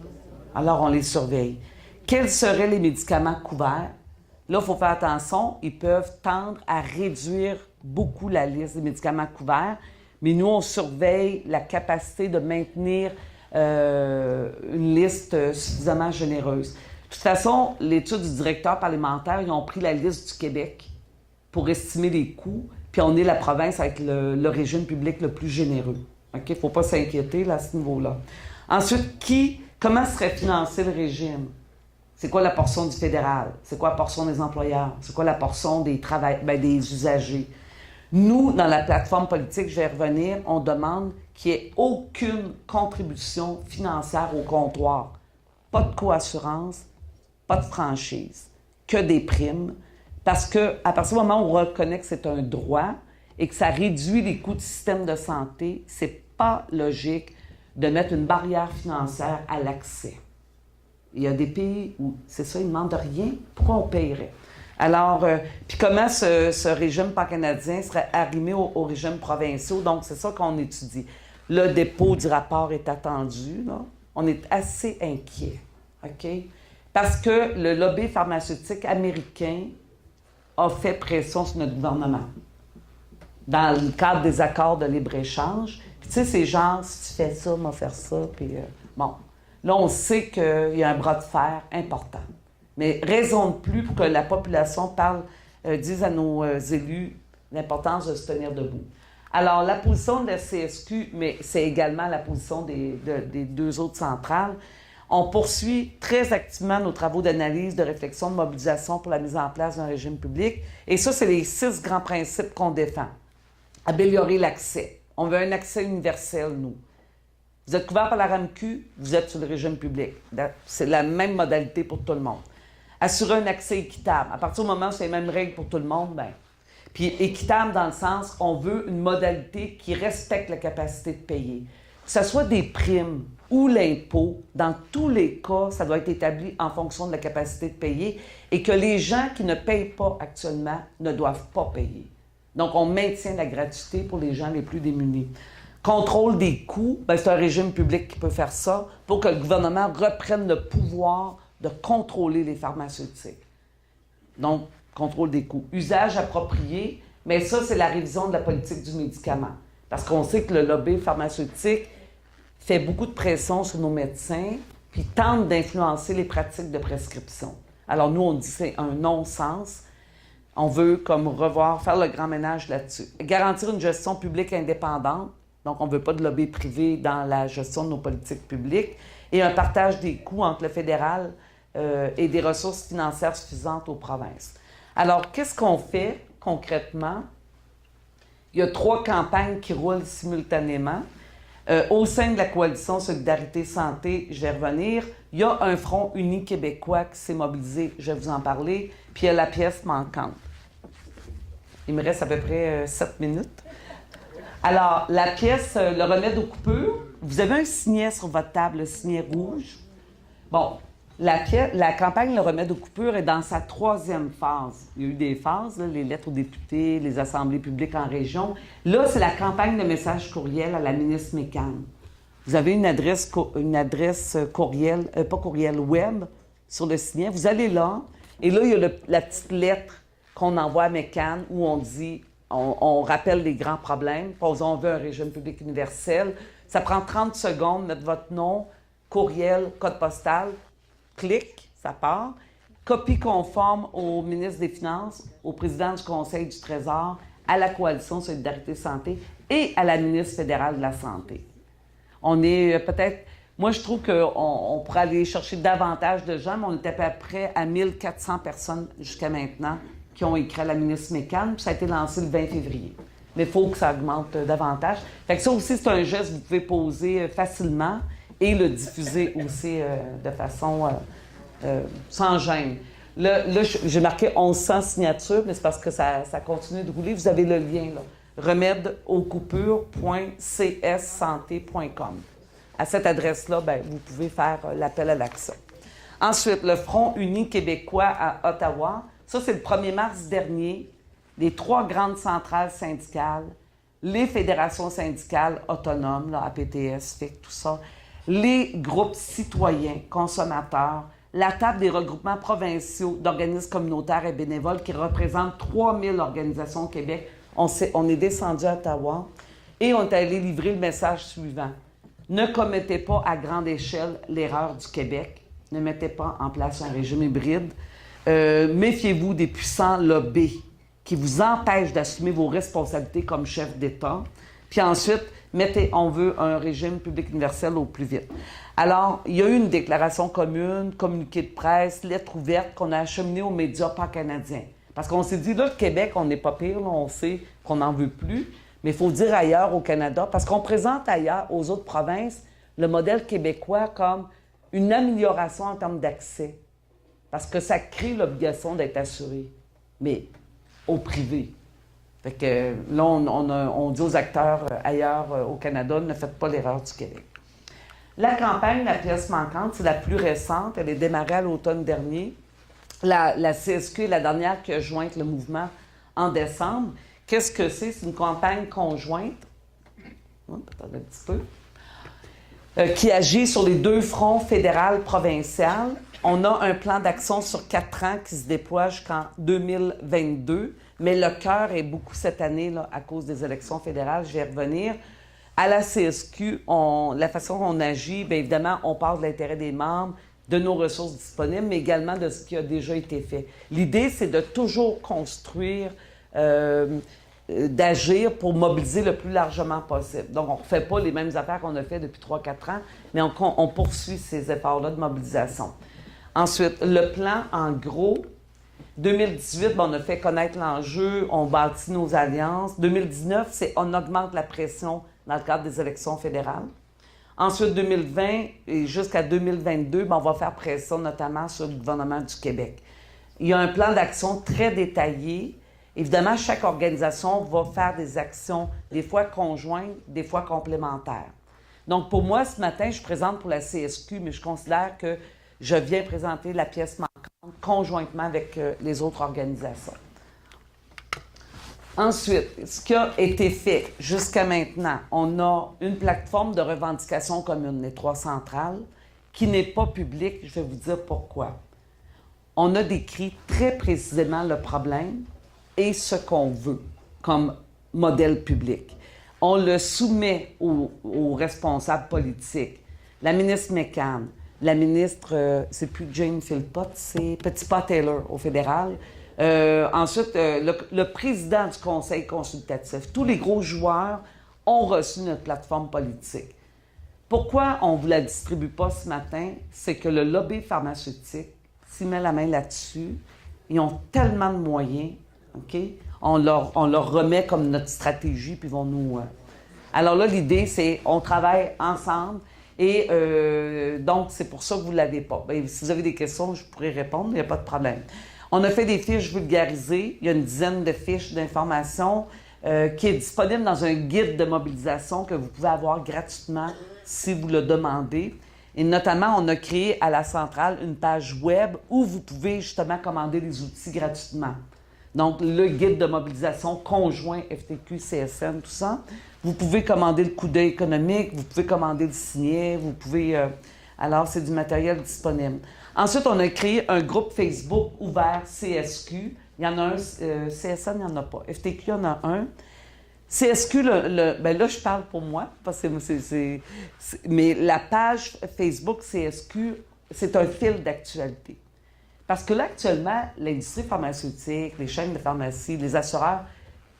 Alors, on les surveille. Quels seraient les médicaments couverts? Là, il faut faire attention. Ils peuvent tendre à réduire beaucoup la liste des médicaments couverts, mais nous, on surveille la capacité de maintenir une liste suffisamment généreuse. De toute façon, l'étude du directeur parlementaire, ils ont pris la liste du Québec pour estimer les coûts, puis on est la province avec le régime public le plus généreux. OK? Il ne faut pas s'inquiéter là, à ce niveau-là. Ensuite, comment serait financé le régime? C'est quoi la portion du fédéral? C'est quoi la portion des employeurs? C'est quoi la portion des usagers? Nous, dans la plateforme politique, je vais revenir, on demande qu'il n'y ait aucune contribution financière au comptoir. Pas de coassurance, pas de franchise, que des primes. Parce qu'à partir du moment où on reconnaît que c'est un droit et que ça réduit les coûts du système de santé, c'est pas logique de mettre une barrière financière à l'accès. Il y a des pays où c'est ça, ils ne demandent rien. Pourquoi on paierait? Alors, puis comment ce régime pan-canadien serait arrimé aux régimes provinciaux? Donc, c'est ça qu'on étudie. Le dépôt du rapport est attendu. Là. On est assez inquiet. OK? Parce que le lobby pharmaceutique américain a fait pression sur notre gouvernement dans le cadre des accords de libre-échange. Puis, tu sais, c'est genre, si tu fais ça, moi faire ça. Puis, bon. Là, on sait qu'il y a un bras de fer important. Mais raison de plus pour que la population dise à nos élus l'importance de se tenir debout. Alors, la position de la CSQ, mais c'est également la position des deux autres centrales, on poursuit très activement nos travaux d'analyse, de réflexion, de mobilisation pour la mise en place d'un régime public. Et ça, c'est les 6 grands principes qu'on défend. Améliorer l'accès. On veut un accès universel, nous. Vous êtes couvert par la RAMQ, vous êtes sur le régime public. C'est la même modalité pour tout le monde. Assurer un accès équitable. À partir du moment où c'est les mêmes règles pour tout le monde, bien. Puis équitable dans le sens, on veut une modalité qui respecte la capacité de payer. Que ce soit des primes ou l'impôt, dans tous les cas, ça doit être établi en fonction de la capacité de payer et que les gens qui ne payent pas actuellement ne doivent pas payer. Donc, on maintient la gratuité pour les gens les plus démunis. Contrôle des coûts, bien, c'est un régime public qui peut faire ça pour que le gouvernement reprenne le pouvoir de contrôler les pharmaceutiques. Donc, contrôle des coûts. Usage approprié, mais ça, c'est la révision de la politique du médicament. Parce qu'on sait que le lobby pharmaceutique fait beaucoup de pression sur nos médecins, puis tente d'influencer les pratiques de prescription. Alors, nous, on dit que c'est un non-sens. On veut comme faire le grand ménage là-dessus. Garantir une gestion publique indépendante. Donc, on ne veut pas de lobby privé dans la gestion de nos politiques publiques. Et un partage des coûts entre le fédéral et des ressources financières suffisantes aux provinces. Alors, qu'est-ce qu'on fait concrètement? Il y a 3 campagnes qui roulent simultanément. Au sein de la coalition Solidarité Santé, je vais revenir, il y a un front uni québécois qui s'est mobilisé, je vais vous en parler, puis il y a la pièce manquante. Il me reste à peu près 7 minutes. Alors, la pièce Le remède aux coupures, vous avez un signet sur votre table, le signet rouge. Bon, la campagne Le remède aux coupures est dans sa 3e phase. Il y a eu des phases, là, les lettres aux députés, les assemblées publiques en région. Là, c'est la campagne de message courriel à la ministre Mécan. Vous avez une adresse courriel, pas courriel, web sur le signet. Vous allez là, et là, il y a la petite lettre qu'on envoie à Mécan où on dit, on rappelle les grands problèmes. On veut un régime public universel. Ça prend 30 secondes, mettre votre nom, courriel, code postal. Clic, ça part. Copie conforme au ministre des Finances, au président du Conseil du Trésor, à la Coalition Solidarité Santé et à la ministre fédérale de la Santé. On est peut-être... Moi, je trouve qu'on pourrait aller chercher davantage de gens, mais on était à peu près à 1400 personnes jusqu'à maintenant qui ont écrit à la ministre Mécan, puis ça a été lancé le 20 février. Mais il faut que ça augmente davantage. Fait que ça aussi, c'est un geste que vous pouvez poser facilement et le diffuser aussi de façon sans gêne. Là, j'ai marqué 1100 signatures, mais c'est parce que ça continue de rouler. Vous avez le lien, là. remèdeauxcoupures.cssanté.com. À cette adresse-là, bien, vous pouvez faire l'appel à l'action. Ensuite, le Front uni québécois à Ottawa. Ça, c'est le 1er mars dernier. Les 3 grandes centrales syndicales, les fédérations syndicales autonomes, là, APTS, FIC, tout ça, les groupes citoyens, consommateurs, la table des regroupements provinciaux d'organismes communautaires et bénévoles qui représentent 3000 organisations au Québec. On est descendu à Ottawa et on est allé livrer le message suivant. Ne commettez pas à grande échelle l'erreur du Québec. Ne mettez pas en place un régime hybride. Méfiez-vous des puissants lobbies qui vous empêchent d'assumer vos responsabilités comme chef d'État. Puis ensuite, on veut un régime public universel au plus vite. Alors, il y a eu une déclaration commune, communiqué de presse, lettre ouverte qu'on a acheminée aux médias pan-canadiens. Parce qu'on s'est dit, là, le Québec, on n'est pas pire, là, on sait qu'on n'en veut plus, mais il faut dire ailleurs au Canada, parce qu'on présente ailleurs, aux autres provinces, le modèle québécois comme une amélioration en termes d'accès. Parce que ça crée l'obligation d'être assuré, mais au privé. Fait que là, on dit aux acteurs ailleurs au Canada, ne faites pas l'erreur du Québec. La campagne La pièce manquante, c'est la plus récente. Elle est démarrée à l'automne dernier. La CSQ est la dernière qui a joint le mouvement en décembre. Qu'est-ce que c'est? C'est une campagne conjointe. Attendez un petit peu. Qui agit sur les 2 fronts fédéral, provincial. On a un plan d'action sur 4 ans qui se déploie jusqu'en 2022, mais le cœur est beaucoup cette année là, à cause des élections fédérales. Je vais y revenir. À la CSQ, la façon dont on agit, bien évidemment, on parle de l'intérêt des membres, de nos ressources disponibles, mais également de ce qui a déjà été fait. L'idée, c'est de toujours construire, d'agir pour mobiliser le plus largement possible. Donc, on ne refait pas les mêmes affaires qu'on a fait depuis 3-4 ans, mais on poursuit ces efforts-là de mobilisation. Ensuite, le plan, en gros, 2018, on a fait connaître l'enjeu, on bâtit nos alliances. 2019, c'est on augmente la pression dans le cadre des élections fédérales. Ensuite, 2020 et jusqu'à 2022, on va faire pression notamment sur le gouvernement du Québec. Il y a un plan d'action très détaillé. Évidemment, chaque organisation va faire des actions, des fois conjointes, des fois complémentaires. Donc, pour moi, ce matin, je présente pour la CSQ, mais je considère que je viens présenter la pièce manquante conjointement avec les autres organisations. Ensuite, ce qui a été fait jusqu'à maintenant, on a une plateforme de revendication commune, les 3 centrales, qui n'est pas publique. Je vais vous dire pourquoi. On a décrit très précisément le problème et ce qu'on veut comme modèle public. On le soumet aux responsables politiques. La ministre McCann, la ministre, c'est plus Jane Philpott, c'est Petitpas-Taylor au fédéral. Ensuite, le président du conseil consultatif, tous les gros joueurs ont reçu notre plateforme politique. Pourquoi on ne vous la distribue pas ce matin? C'est que le lobby pharmaceutique s'y met la main là-dessus. Ils ont tellement de moyens, OK? On leur remet comme notre stratégie, puis ils vont nous... Alors là, l'idée, c'est on travaille ensemble. Et donc, c'est pour ça que vous ne l'avez pas. Bien, si vous avez des questions, je pourrais répondre, il n'y a pas de problème. On a fait des fiches vulgarisées. Il y a une dizaine de fiches d'informations qui est disponible dans un guide de mobilisation que vous pouvez avoir gratuitement si vous le demandez. Et notamment, on a créé à la centrale une page web où vous pouvez justement commander les outils gratuitement. Donc, le guide de mobilisation conjoint FTQ, CSN, tout ça. Vous pouvez commander le coup d'œil économique, vous pouvez commander le signet, vous pouvez... alors, c'est du matériel disponible. Ensuite, on a créé un groupe Facebook ouvert CSQ. Il y en a un, CSN, il n'y en a pas. FTQ, il y en a un. CSQ, ben là, je parle pour moi, parce que mais la page Facebook CSQ, c'est un fil d'actualité. Parce que là, actuellement, l'industrie pharmaceutique, les chaînes de pharmacie, les assureurs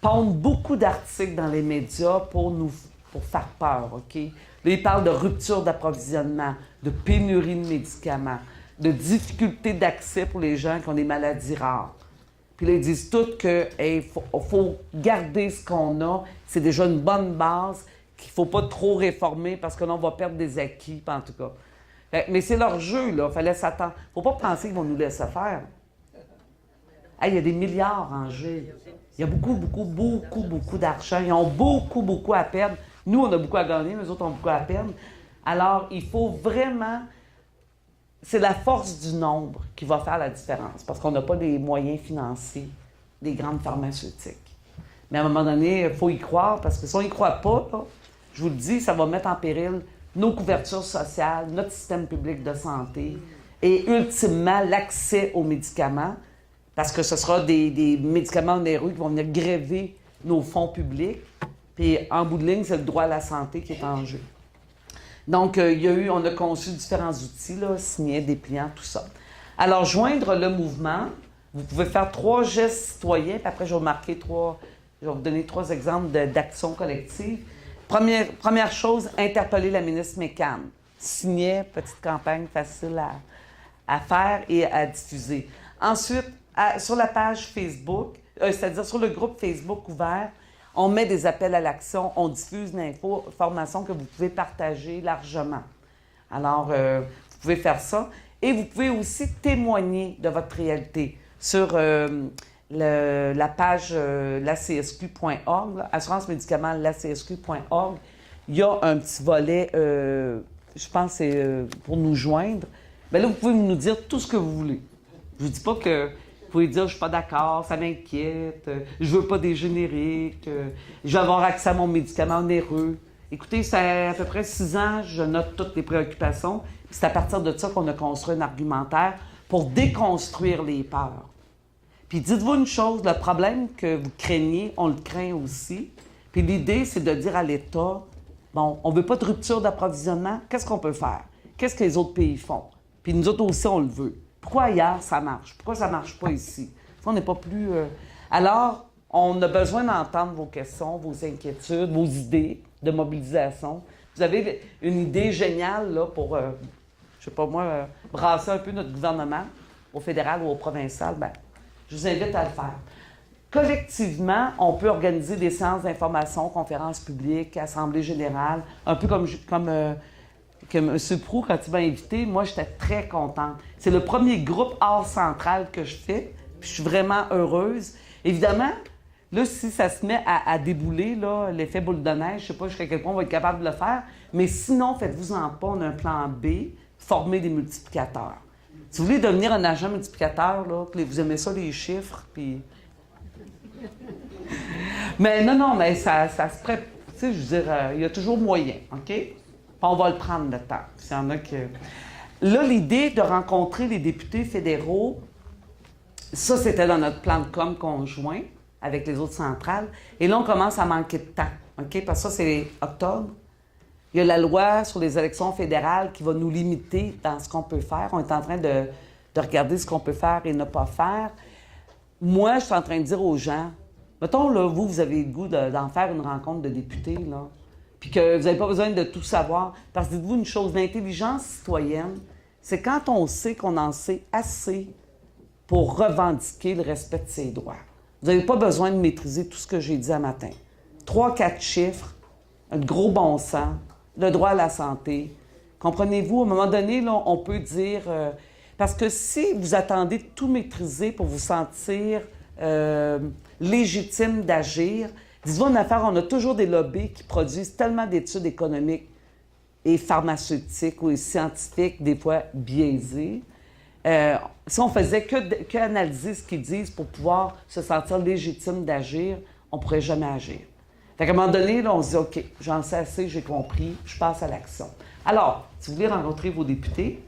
pondent beaucoup d'articles dans les médias pour faire peur, OK? Là, ils parlent de rupture d'approvisionnement, de pénurie de médicaments, de difficultés d'accès pour les gens qui ont des maladies rares. Puis là, ils disent tous qu'il faut garder ce qu'on a. C'est déjà une bonne base, qu'il ne faut pas trop réformer parce que là, on va perdre des acquis, en tout cas. Mais c'est leur jeu, là. Il fallait s'attendre. Il ne faut pas penser qu'ils vont nous laisser faire. Hey, il y a des milliards en jeu. Il y a beaucoup d'argent. Ils ont beaucoup à perdre. Nous, on a beaucoup à gagner, les autres ont beaucoup à perdre. Alors, il faut vraiment c'est la force du nombre qui va faire la différence, parce qu'on n'a pas les moyens financiers des grandes pharmaceutiques. Mais à un moment donné, il faut y croire, parce que si on n'y croit pas, là, je vous le dis, ça va mettre en péril nos couvertures sociales, notre système public de santé et ultimement l'accès aux médicaments, parce que ce sera des médicaments onéreux qui vont venir gréver nos fonds publics. Puis en bout de ligne, c'est le droit à la santé qui est en jeu. Donc, on a conçu différents outils, là, signer, dépliants, tout ça. Alors, joindre le mouvement, vous pouvez faire 3 gestes citoyens, puis après, je vais vous donner 3 exemples d'actions collectives. Première chose, interpeller la ministre Mécan. Signer, petite campagne facile à faire et à diffuser. Ensuite, sur la page Facebook, c'est-à-dire sur le groupe Facebook ouvert, on met des appels à l'action, on diffuse l'information que vous pouvez partager largement. Alors, vous pouvez faire ça. Et vous pouvez aussi témoigner de votre réalité sur la page lacsq.org, assurance médicaments lacsq.org. Il y a un petit volet, je pense que c'est pour nous joindre. Bien là, vous pouvez nous dire tout ce que vous voulez. Je ne vous dis pas que vous pouvez dire « je suis pas d'accord, ça m'inquiète, je veux pas des génériques, je veux avoir accès à mon médicament onéreux ». Écoutez, ça fait à peu près 6 ans, je note toutes les préoccupations. C'est à partir de ça qu'on a construit un argumentaire pour déconstruire les peurs. Puis dites-vous une chose, le problème que vous craignez, on le craint aussi. Puis l'idée, c'est de dire à l'État, bon, on veut pas de rupture d'approvisionnement, qu'est-ce qu'on peut faire? Qu'est-ce que les autres pays font? Puis nous autres aussi, on le veut. Pourquoi ailleurs, ça marche? Pourquoi ça marche pas ici? On n'est pas plus... Alors, on a besoin d'entendre vos questions, vos inquiétudes, vos idées de mobilisation. Vous avez une idée géniale là, pour, je sais pas moi, brasser un peu notre gouvernement, au fédéral ou au provincial, bien, je vous invite à le faire. Collectivement, on peut organiser des séances d'information, conférences publiques, assemblées générales, un peu comme que M. Proulx, quand il m'a invité, moi, j'étais très contente. C'est le premier groupe hors central que je fais, puis je suis vraiment heureuse. Évidemment, là, si ça se met à débouler, là, l'effet boule de neige, je sais pas jusqu'à quel point on va être capable de le faire, mais sinon, faites-vous-en pas, on a un plan B, former des multiplicateurs. Si vous voulez devenir un agent multiplicateur, là, que vous aimez ça, les chiffres, puis... Mais non, mais ça se prépare. Tu sais, je veux dire, il y a toujours moyen, OK? Puis on va le prendre le temps. S'il y en a que... Là, l'idée de rencontrer les députés fédéraux, ça, c'était dans notre plan de com conjoint avec les autres centrales. Et là, on commence à manquer de temps, OK? Parce que ça, c'est octobre. Il y a la loi sur les élections fédérales qui va nous limiter dans ce qu'on peut faire. On est en train de regarder ce qu'on peut faire et ne pas faire. Moi, je suis en train de dire aux gens, mettons, là, vous avez le goût d'en faire une rencontre de députés, là, puis que vous n'avez pas besoin de tout savoir. Parce que dites-vous une chose, l'intelligence citoyenne, c'est quand on sait qu'on en sait assez pour revendiquer le respect de ses droits. Vous n'avez pas besoin de maîtriser tout ce que j'ai dit un matin. 3-4 chiffres, un gros bon sens, le droit à la santé. Comprenez-vous, à un moment donné, là, on peut dire... parce que si vous attendez de tout maîtriser pour vous sentir légitime d'agir, dites-vous une affaire, on a toujours des lobbies qui produisent tellement d'études économiques et pharmaceutiques ou scientifiques, des fois biaisées. Si on faisait que analyser ce qu'ils disent pour pouvoir se sentir légitime d'agir, on ne pourrait jamais agir. Fait qu'à un moment donné, là, on se dit « OK, j'en sais assez, j'ai compris, je passe à l'action ». Alors, si vous voulez rencontrer vos députés,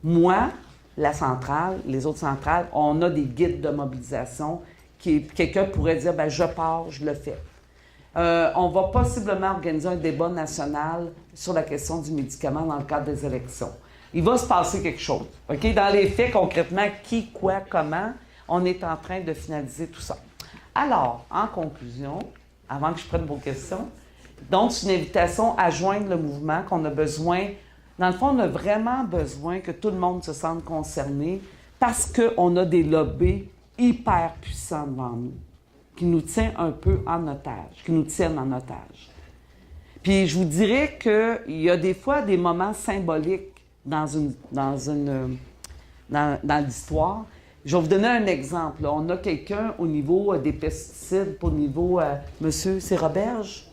moi, la centrale, les autres centrales, on a des guides de mobilisation qui quelqu'un pourrait dire « Bien, je pars, je le fais ». On va possiblement organiser un débat national sur la question du médicament dans le cadre des élections. Il va se passer quelque chose. OK? Dans les faits, concrètement, qui, quoi, comment, on est en train de finaliser tout ça. Alors, en conclusion, avant que je prenne vos questions, donc, c'est une invitation à joindre le mouvement qu'on a besoin. Dans le fond, on a vraiment besoin que tout le monde se sente concerné parce qu'on a des lobbies hyper puissants devant nous, qui nous tiennent un peu en otage, qui nous tiennent en otage. Puis je vous dirais qu'il y a des fois des moments symboliques dans l'histoire. Je vais vous donner un exemple. Là. On a quelqu'un au niveau des pesticides, au niveau... monsieur, c'est Roberge?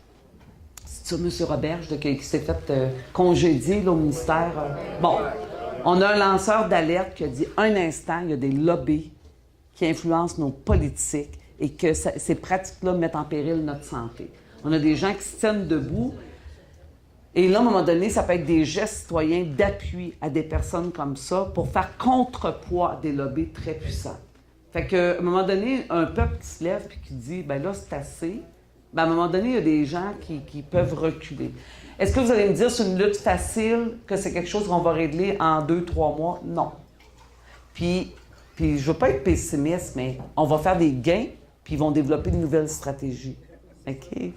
C'est ça, monsieur Roberge, qui s'est fait congédier là, au ministère. Bon, On a un lanceur d'alerte qui a dit un instant, il y a des lobbies qui influencent nos politiques et que ces pratiques-là mettent en péril notre santé. On a des gens qui se tiennent debout et là, à un moment donné, ça peut être des gestes citoyens d'appui à des personnes comme ça pour faire contrepoids à des lobbies très puissants. Fait qu'à un moment donné, un peuple qui se lève et qui dit « ben là, c'est assez », ben à un moment donné, il y a des gens qui peuvent reculer. Est-ce que vous allez me dire c'est une lutte facile, que c'est quelque chose qu'on va régler en 2-3 mois? Non. Puis je ne veux pas être pessimiste, mais on va faire des gains, puis ils vont développer de nouvelles stratégies. OK?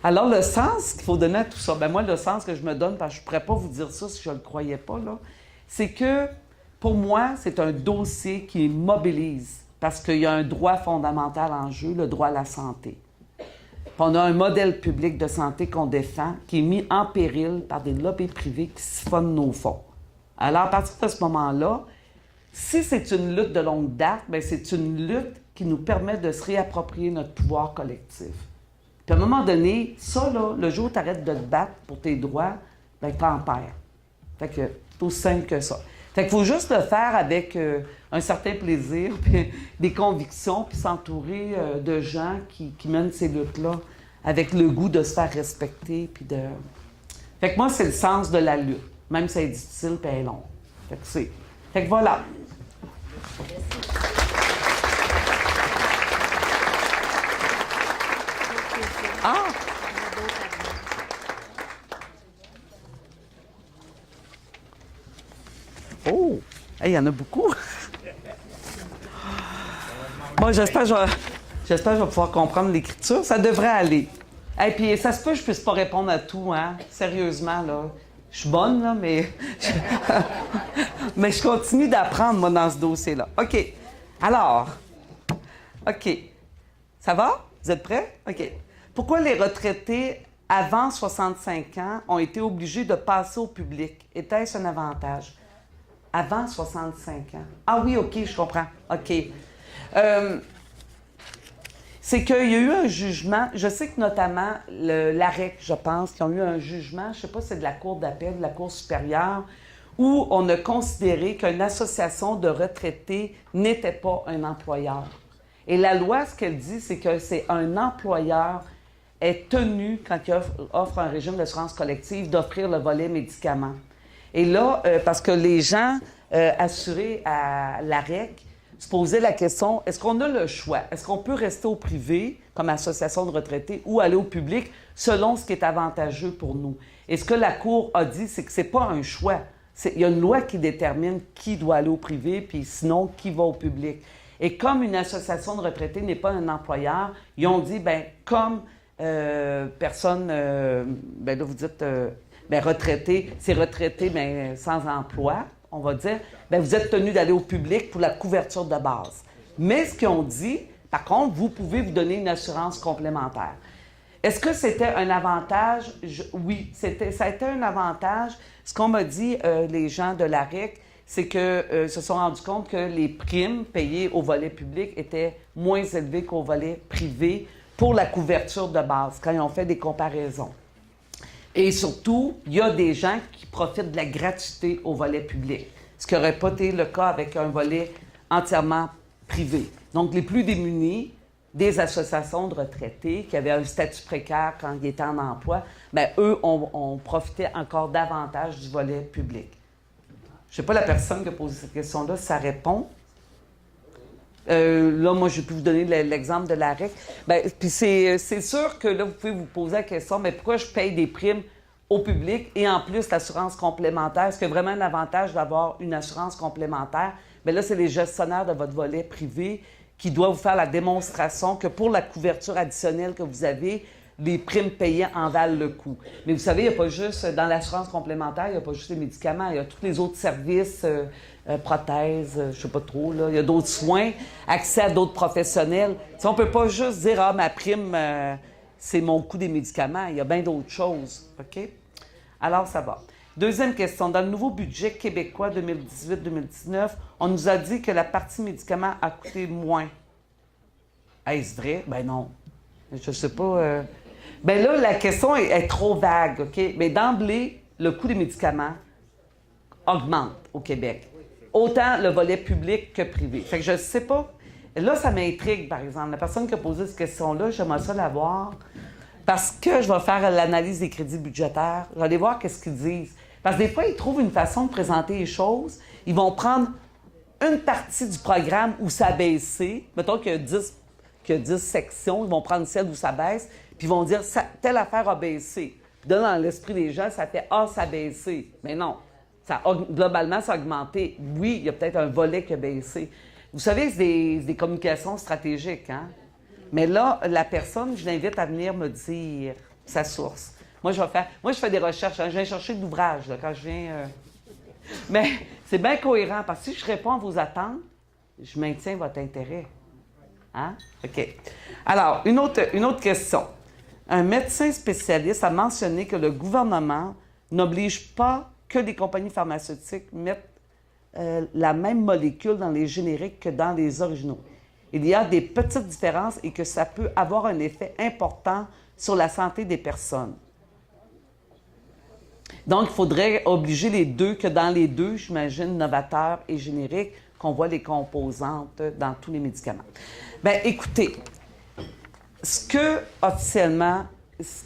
Alors, le sens qu'il faut donner à tout ça, ben moi, le sens que je me donne, parce que je ne pourrais pas vous dire ça si je ne le croyais pas, là, c'est que, pour moi, c'est un dossier qui mobilise, parce qu'il y a un droit fondamental en jeu, le droit à la santé. Puis on a un modèle public de santé qu'on défend, qui est mis en péril par des lobbies privés qui siphonnent nos fonds. Alors, à partir de ce moment-là, si c'est une lutte de longue date, bien, c'est une lutte qui nous permet de se réapproprier notre pouvoir collectif. Puis à un moment donné, ça, là, le jour où tu arrêtes de te battre pour tes droits, bien, tu en perds. Fait que c'est aussi simple que ça. Fait qu'il faut juste le faire avec un certain plaisir, puis des convictions, puis s'entourer de gens qui mènent ces luttes-là avec le goût de se faire respecter, puis de... Fait que moi, c'est le sens de la lutte, même si c'est difficile puis elle est longue. Fait que voilà. Ah! Oh! Il y en a beaucoup! Bon, j'espère que je vais pouvoir comprendre l'écriture. Ça devrait aller. Et puis, ça se peut que je ne puisse pas répondre à tout, hein? Sérieusement, là. Je suis bonne, là, mais... mais je continue d'apprendre, moi, dans ce dossier-là. OK. Alors, OK. Ça va? Vous êtes prêts? OK. Pourquoi les retraités avant 65 ans ont été obligés de passer au public? Était-ce un avantage? Avant 65 ans. Ah oui, OK, je comprends. OK. C'est qu'il y a eu un jugement, je sais que notamment l'AREC, je pense, qui ont eu un jugement, je ne sais pas si c'est de la Cour d'appel, de la Cour supérieure, où on a considéré qu'une association de retraités n'était pas un employeur. Et la loi, ce qu'elle dit, c'est que c'est un employeur est tenu, quand il offre un régime d'assurance collective, d'offrir le volet médicaments. Et là, parce que les gens assurés à l'AREC se posaient la question, est-ce qu'on a le choix? Est-ce qu'on peut rester au privé comme association de retraités ou aller au public selon ce qui est avantageux pour nous? Et ce que la Cour a dit, c'est que ce n'est pas un choix. Il y a une loi qui détermine qui doit aller au privé, puis sinon, qui va au public. Et comme une association de retraités n'est pas un employeur, ils ont dit, bien, comme personne, bien là, vous dites, bien, retraité, c'est retraité, bien, sans emploi, on va dire, bien, vous êtes tenu d'aller au public pour la couverture de base. Mais ce qu'ils ont dit, par contre, vous pouvez vous donner une assurance complémentaire. Est-ce que c'était un avantage? Oui, ça a été un avantage. Ce qu'on m'a dit, les gens de l'AREC, c'est que se sont rendus compte que les primes payées au volet public étaient moins élevées qu'au volet privé pour la couverture de base, quand ils ont fait des comparaisons. Et surtout, il y a des gens qui profitent de la gratuité au volet public, ce qui n'aurait pas été le cas avec un volet entièrement privé. Donc, les plus démunis des associations de retraités qui avaient un statut précaire quand ils étaient en emploi, bien, eux ont profité encore davantage du volet public. Je ne sais pas la personne qui a posé cette question-là, si ça répond. Là, moi, je peux vous donner l'exemple de l'AREC. Bien, puis c'est sûr que là, vous pouvez vous poser la question, mais pourquoi je paye des primes au public et en plus l'assurance complémentaire? Est-ce qu'il y a vraiment un avantage d'avoir une assurance complémentaire? Bien là, c'est les gestionnaires de votre volet privé qui doivent vous faire la démonstration que pour la couverture additionnelle que vous avez, les primes payées en valent le coup. Mais vous savez, il n'y a pas juste, dans l'assurance complémentaire, il n'y a pas juste les médicaments, il y a tous les autres services, prothèses, je ne sais pas trop, là. Il y a d'autres soins, accès à d'autres professionnels. T'sais, on ne peut pas juste dire, ah, ma prime, c'est mon coût des médicaments. Il y a bien d'autres choses, OK? Alors, ça va. Deuxième question. Dans le nouveau budget québécois 2018-2019, on nous a dit que la partie médicaments a coûté moins. Est-ce vrai? Ben non. Je ne sais pas... Bien là, la question est trop vague, OK? Mais d'emblée, le coût des médicaments augmente au Québec. Autant le volet public que privé. Fait que je ne sais pas. Là, ça m'intrigue, par exemple. La personne qui a posé cette question-là, j'aimerais ça la voir parce que je vais faire l'analyse des crédits budgétaires. Je vais aller voir qu'est-ce qu'ils disent. Parce que des fois, ils trouvent une façon de présenter les choses. Ils vont prendre une partie du programme où ça a baissé. Mettons qu'il y a 10 sections. Ils vont prendre celle où ça baisse. Puis ils vont dire telle affaire a baissé. Puis là, dans l'esprit des gens, ça fait ça a baissé. Mais non. Globalement, ça a augmenté. Oui, il y a peut-être un volet qui a baissé. Vous savez, c'est des communications stratégiques, hein? Mais là, la personne, je l'invite à venir me dire sa source. Moi, je fais des recherches. Hein? Je viens chercher de l'ouvrage là, quand je viens. Mais c'est bien cohérent parce que si je réponds à vos attentes, je maintiens votre intérêt. Hein? OK. Alors, une autre question. Un médecin spécialiste a mentionné que le gouvernement n'oblige pas que les compagnies pharmaceutiques mettent la même molécule dans les génériques que dans les originaux. Il y a des petites différences et que ça peut avoir un effet important sur la santé des personnes. Donc, il faudrait obliger les deux, que dans les deux, j'imagine, novateur et générique, qu'on voit les composantes dans tous les médicaments. Bien, écoutez, ce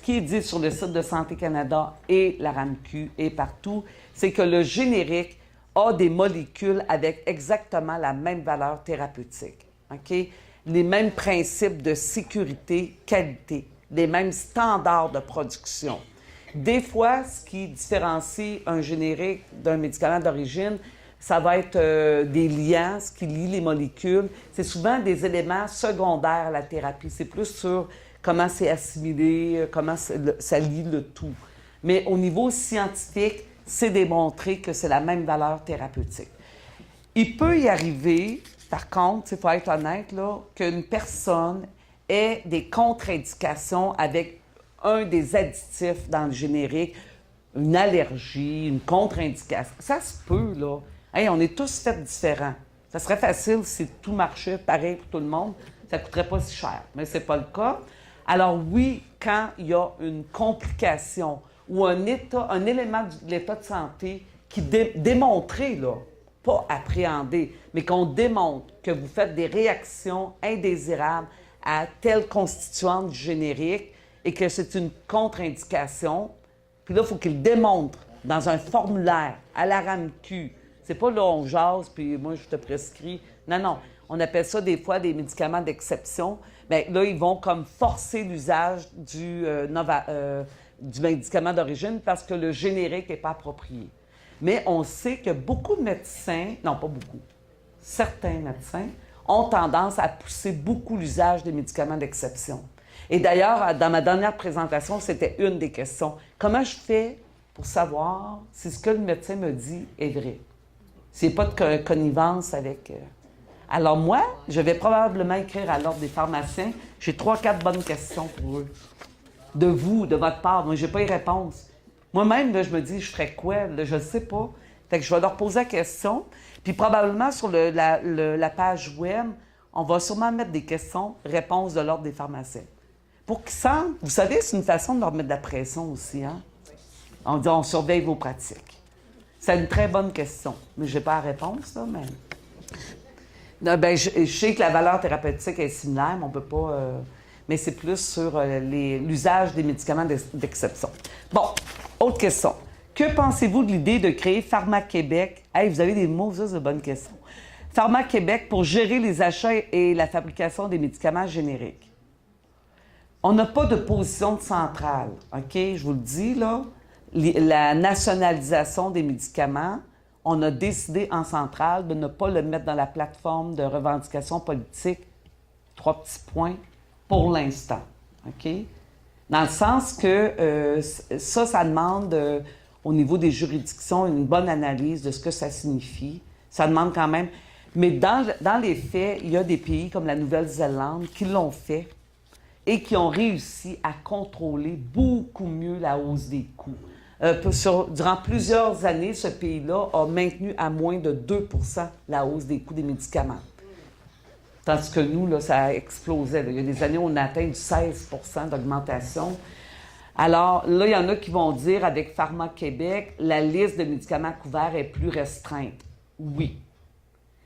qui est dit sur le site de Santé Canada et la RAMQ et partout, c'est que le générique a des molécules avec exactement la même valeur thérapeutique. OK? Les mêmes principes de sécurité, qualité, les mêmes standards de production. Des fois, ce qui différencie un générique d'un médicament d'origine, ça va être des liants, ce qui lie les molécules. C'est souvent des éléments secondaires à la thérapie. C'est plus sur comment c'est assimilé, comment ça lie le tout. Mais au niveau scientifique, c'est démontré que c'est la même valeur thérapeutique. Il peut y arriver, par contre, il faut être honnête, là, qu'une personne ait des contre-indications avec un des additifs dans le générique, une allergie, une contre-indication. Ça se peut, là. Hey, on est tous faits différents. Ça serait facile si tout marchait pareil pour tout le monde. Ça ne coûterait pas si cher, mais ce n'est pas le cas. Alors oui, quand il y a une complication ou un élément de l'état de santé qui démontré, là, pas appréhendé, mais qu'on démontre que vous faites des réactions indésirables à telle constituante du générique et que c'est une contre-indication, puis là, il faut qu'il démontre dans un formulaire à la RAMQ. C'est pas là, on jase, puis moi, je te prescris. Non, non. On appelle ça des fois des médicaments d'exception. Bien, là, ils vont comme forcer l'usage du médicament d'origine parce que le générique n'est pas approprié. Mais on sait que beaucoup de médecins, non, pas beaucoup, certains médecins ont tendance à pousser beaucoup l'usage des médicaments d'exception. Et d'ailleurs, dans ma dernière présentation, c'était une des questions. Comment je fais pour savoir si ce que le médecin me dit est vrai? S'il n'y a pas de connivence avec... Alors moi, je vais probablement écrire à l'Ordre des pharmaciens. J'ai 3-4 bonnes questions pour eux. De vous, de votre part. Moi, je n'ai pas les réponses. Moi-même, là, je me dis, je ferais quoi? Là, je ne sais pas. Fait que je vais leur poser la question. Puis probablement, sur la page web, on va sûrement mettre des questions, réponses de l'Ordre des pharmaciens. Pour qu'ils sentent... Vous savez, c'est une façon de leur mettre de la pression aussi, hein? On dit, on surveille vos pratiques. C'est une très bonne question. Mais je n'ai pas la réponse, là, mais... Non, bien, je sais que la valeur thérapeutique est similaire, mais on ne peut pas... mais c'est plus sur l'usage des médicaments d'exception. Bon, autre question. Que pensez-vous de l'idée de créer Pharma-Québec? Hey, vous avez des mots, ça, c'est une bonne question. Pharma-Québec pour gérer les achats et la fabrication des médicaments génériques. On n'a pas de position de centrale, OK? Je vous le dis, là. La nationalisation des médicaments, on a décidé en centrale de ne pas le mettre dans la plateforme de revendication politique. 3 petits points pour l'instant. OK? Dans le sens que ça demande, au niveau des juridictions, une bonne analyse de ce que ça signifie. Ça demande quand même... Mais dans les faits, il y a des pays comme la Nouvelle-Zélande qui l'ont fait et qui ont réussi à contrôler beaucoup mieux la hausse des coûts. Durant plusieurs années, ce pays-là a maintenu à moins de 2 % la hausse des coûts des médicaments. Tandis que nous, là, ça explosait. Il y a des années où on a atteint du 16 % d'augmentation. Alors, là, il y en a qui vont dire, avec Pharma Québec, la liste de médicaments couverts est plus restreinte. Oui.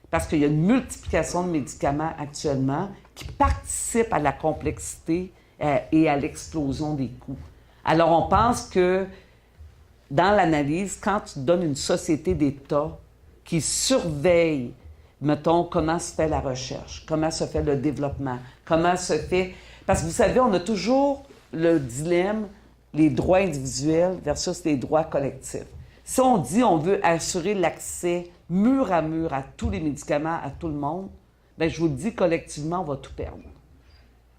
Parce qu'il y a une multiplication de médicaments actuellement qui participent à la complexité et à l'explosion des coûts. Alors, on pense que dans l'analyse, quand tu donnes une société d'État qui surveille, mettons, comment se fait la recherche, comment se fait le développement, comment se fait... Parce que vous savez, on a toujours le dilemme, les droits individuels versus les droits collectifs. Si on dit on veut assurer l'accès mur à tous les médicaments, à tout le monde, bien, je vous le dis, collectivement, on va tout perdre.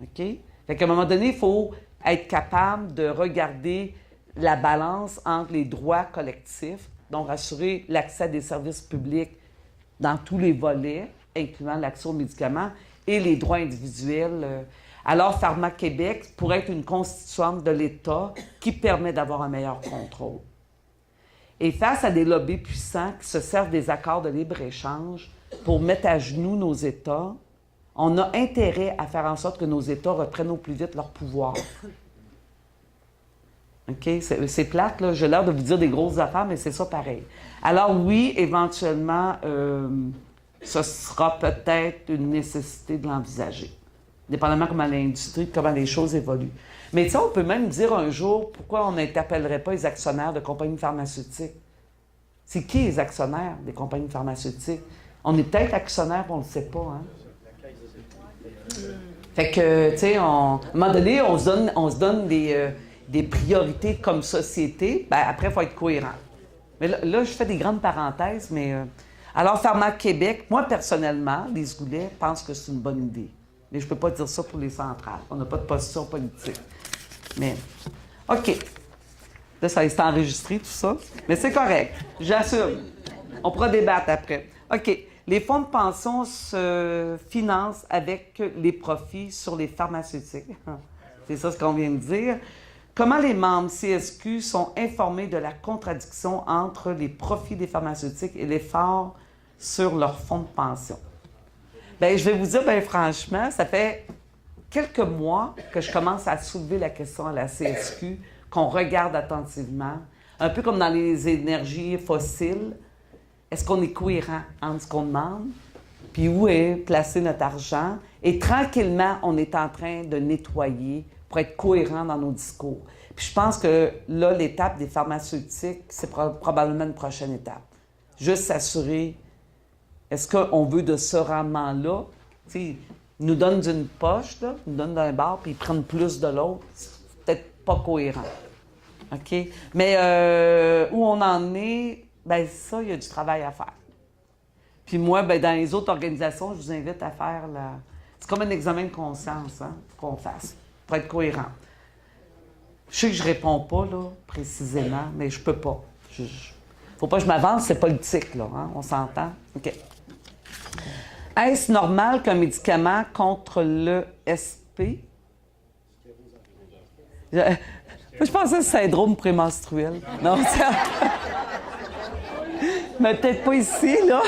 OK? Fait qu'à un moment donné, il faut être capable de regarder la balance entre les droits collectifs, donc assurer l'accès à des services publics dans tous les volets, incluant l'accès aux médicaments, et les droits individuels. Alors, Pharma Québec pourrait être une constituante de l'État qui permet d'avoir un meilleur contrôle. Et face à des lobbies puissants qui se servent des accords de libre-échange pour mettre à genoux nos États, on a intérêt à faire en sorte que nos États reprennent au plus vite leur pouvoir. OK? C'est plate, là. J'ai l'air de vous dire des grosses affaires, mais c'est ça pareil. Alors oui, éventuellement, ce sera peut-être une nécessité de l'envisager, dépendamment comment l'industrie, comment les choses évoluent. Mais tu sais, on peut même dire un jour, pourquoi on n'interpellerait pas les actionnaires de compagnies pharmaceutiques? C'est qui les actionnaires des compagnies pharmaceutiques? On est peut-être actionnaire, on ne le sait pas, hein? Fait que, tu sais, à un moment donné, on se donne des priorités comme société. Bien, après, il faut être cohérent. Mais là, je fais des grandes parenthèses, mais... Alors, Pharma Québec, moi, personnellement, les Goulet pensent que c'est une bonne idée. Mais je ne peux pas dire ça pour les centrales. On n'a pas de position politique. Mais, OK. Là, ça est enregistré, tout ça. Mais c'est correct. J'assume. On pourra débattre après. OK. Les fonds de pension se financent avec les profits sur les pharmaceutiques. C'est ça ce qu'on vient de dire. Comment les membres CSQ sont informés de la contradiction entre les profits des pharmaceutiques et l'effort sur leurs fonds de pension? Bien, je vais vous dire, bien franchement, ça fait quelques mois que je commence à soulever la question à la CSQ, qu'on regarde attentivement, un peu comme dans les énergies fossiles. Est-ce qu'on est cohérent entre ce qu'on demande, puis où est placé notre argent? Et tranquillement, on est en train de nettoyer pour être cohérent dans nos discours. Puis je pense que là, l'étape des pharmaceutiques, c'est probablement une prochaine étape. Juste s'assurer, est-ce qu'on veut de ce rendement-là? Tu sais, ils nous donnent d'une poche, là, ils nous donnent d'un bar, puis ils prennent plus de l'autre. C'est peut-être pas cohérent. OK? Mais où on en est, bien ça, il y a du travail à faire. Puis moi, bien, dans les autres organisations, je vous invite à faire la... C'est comme un examen de conscience, hein, qu'on fasse, pour être cohérent. Je sais que je réponds pas, là, précisément, mais je peux pas. Faut pas que je m'avance, c'est politique, là, hein, on s'entend? OK. Est-ce normal qu'un médicament contre le SP... Je pensais que c'est syndrome prémenstruel. Non, ça... Mais peut-être pas ici, là.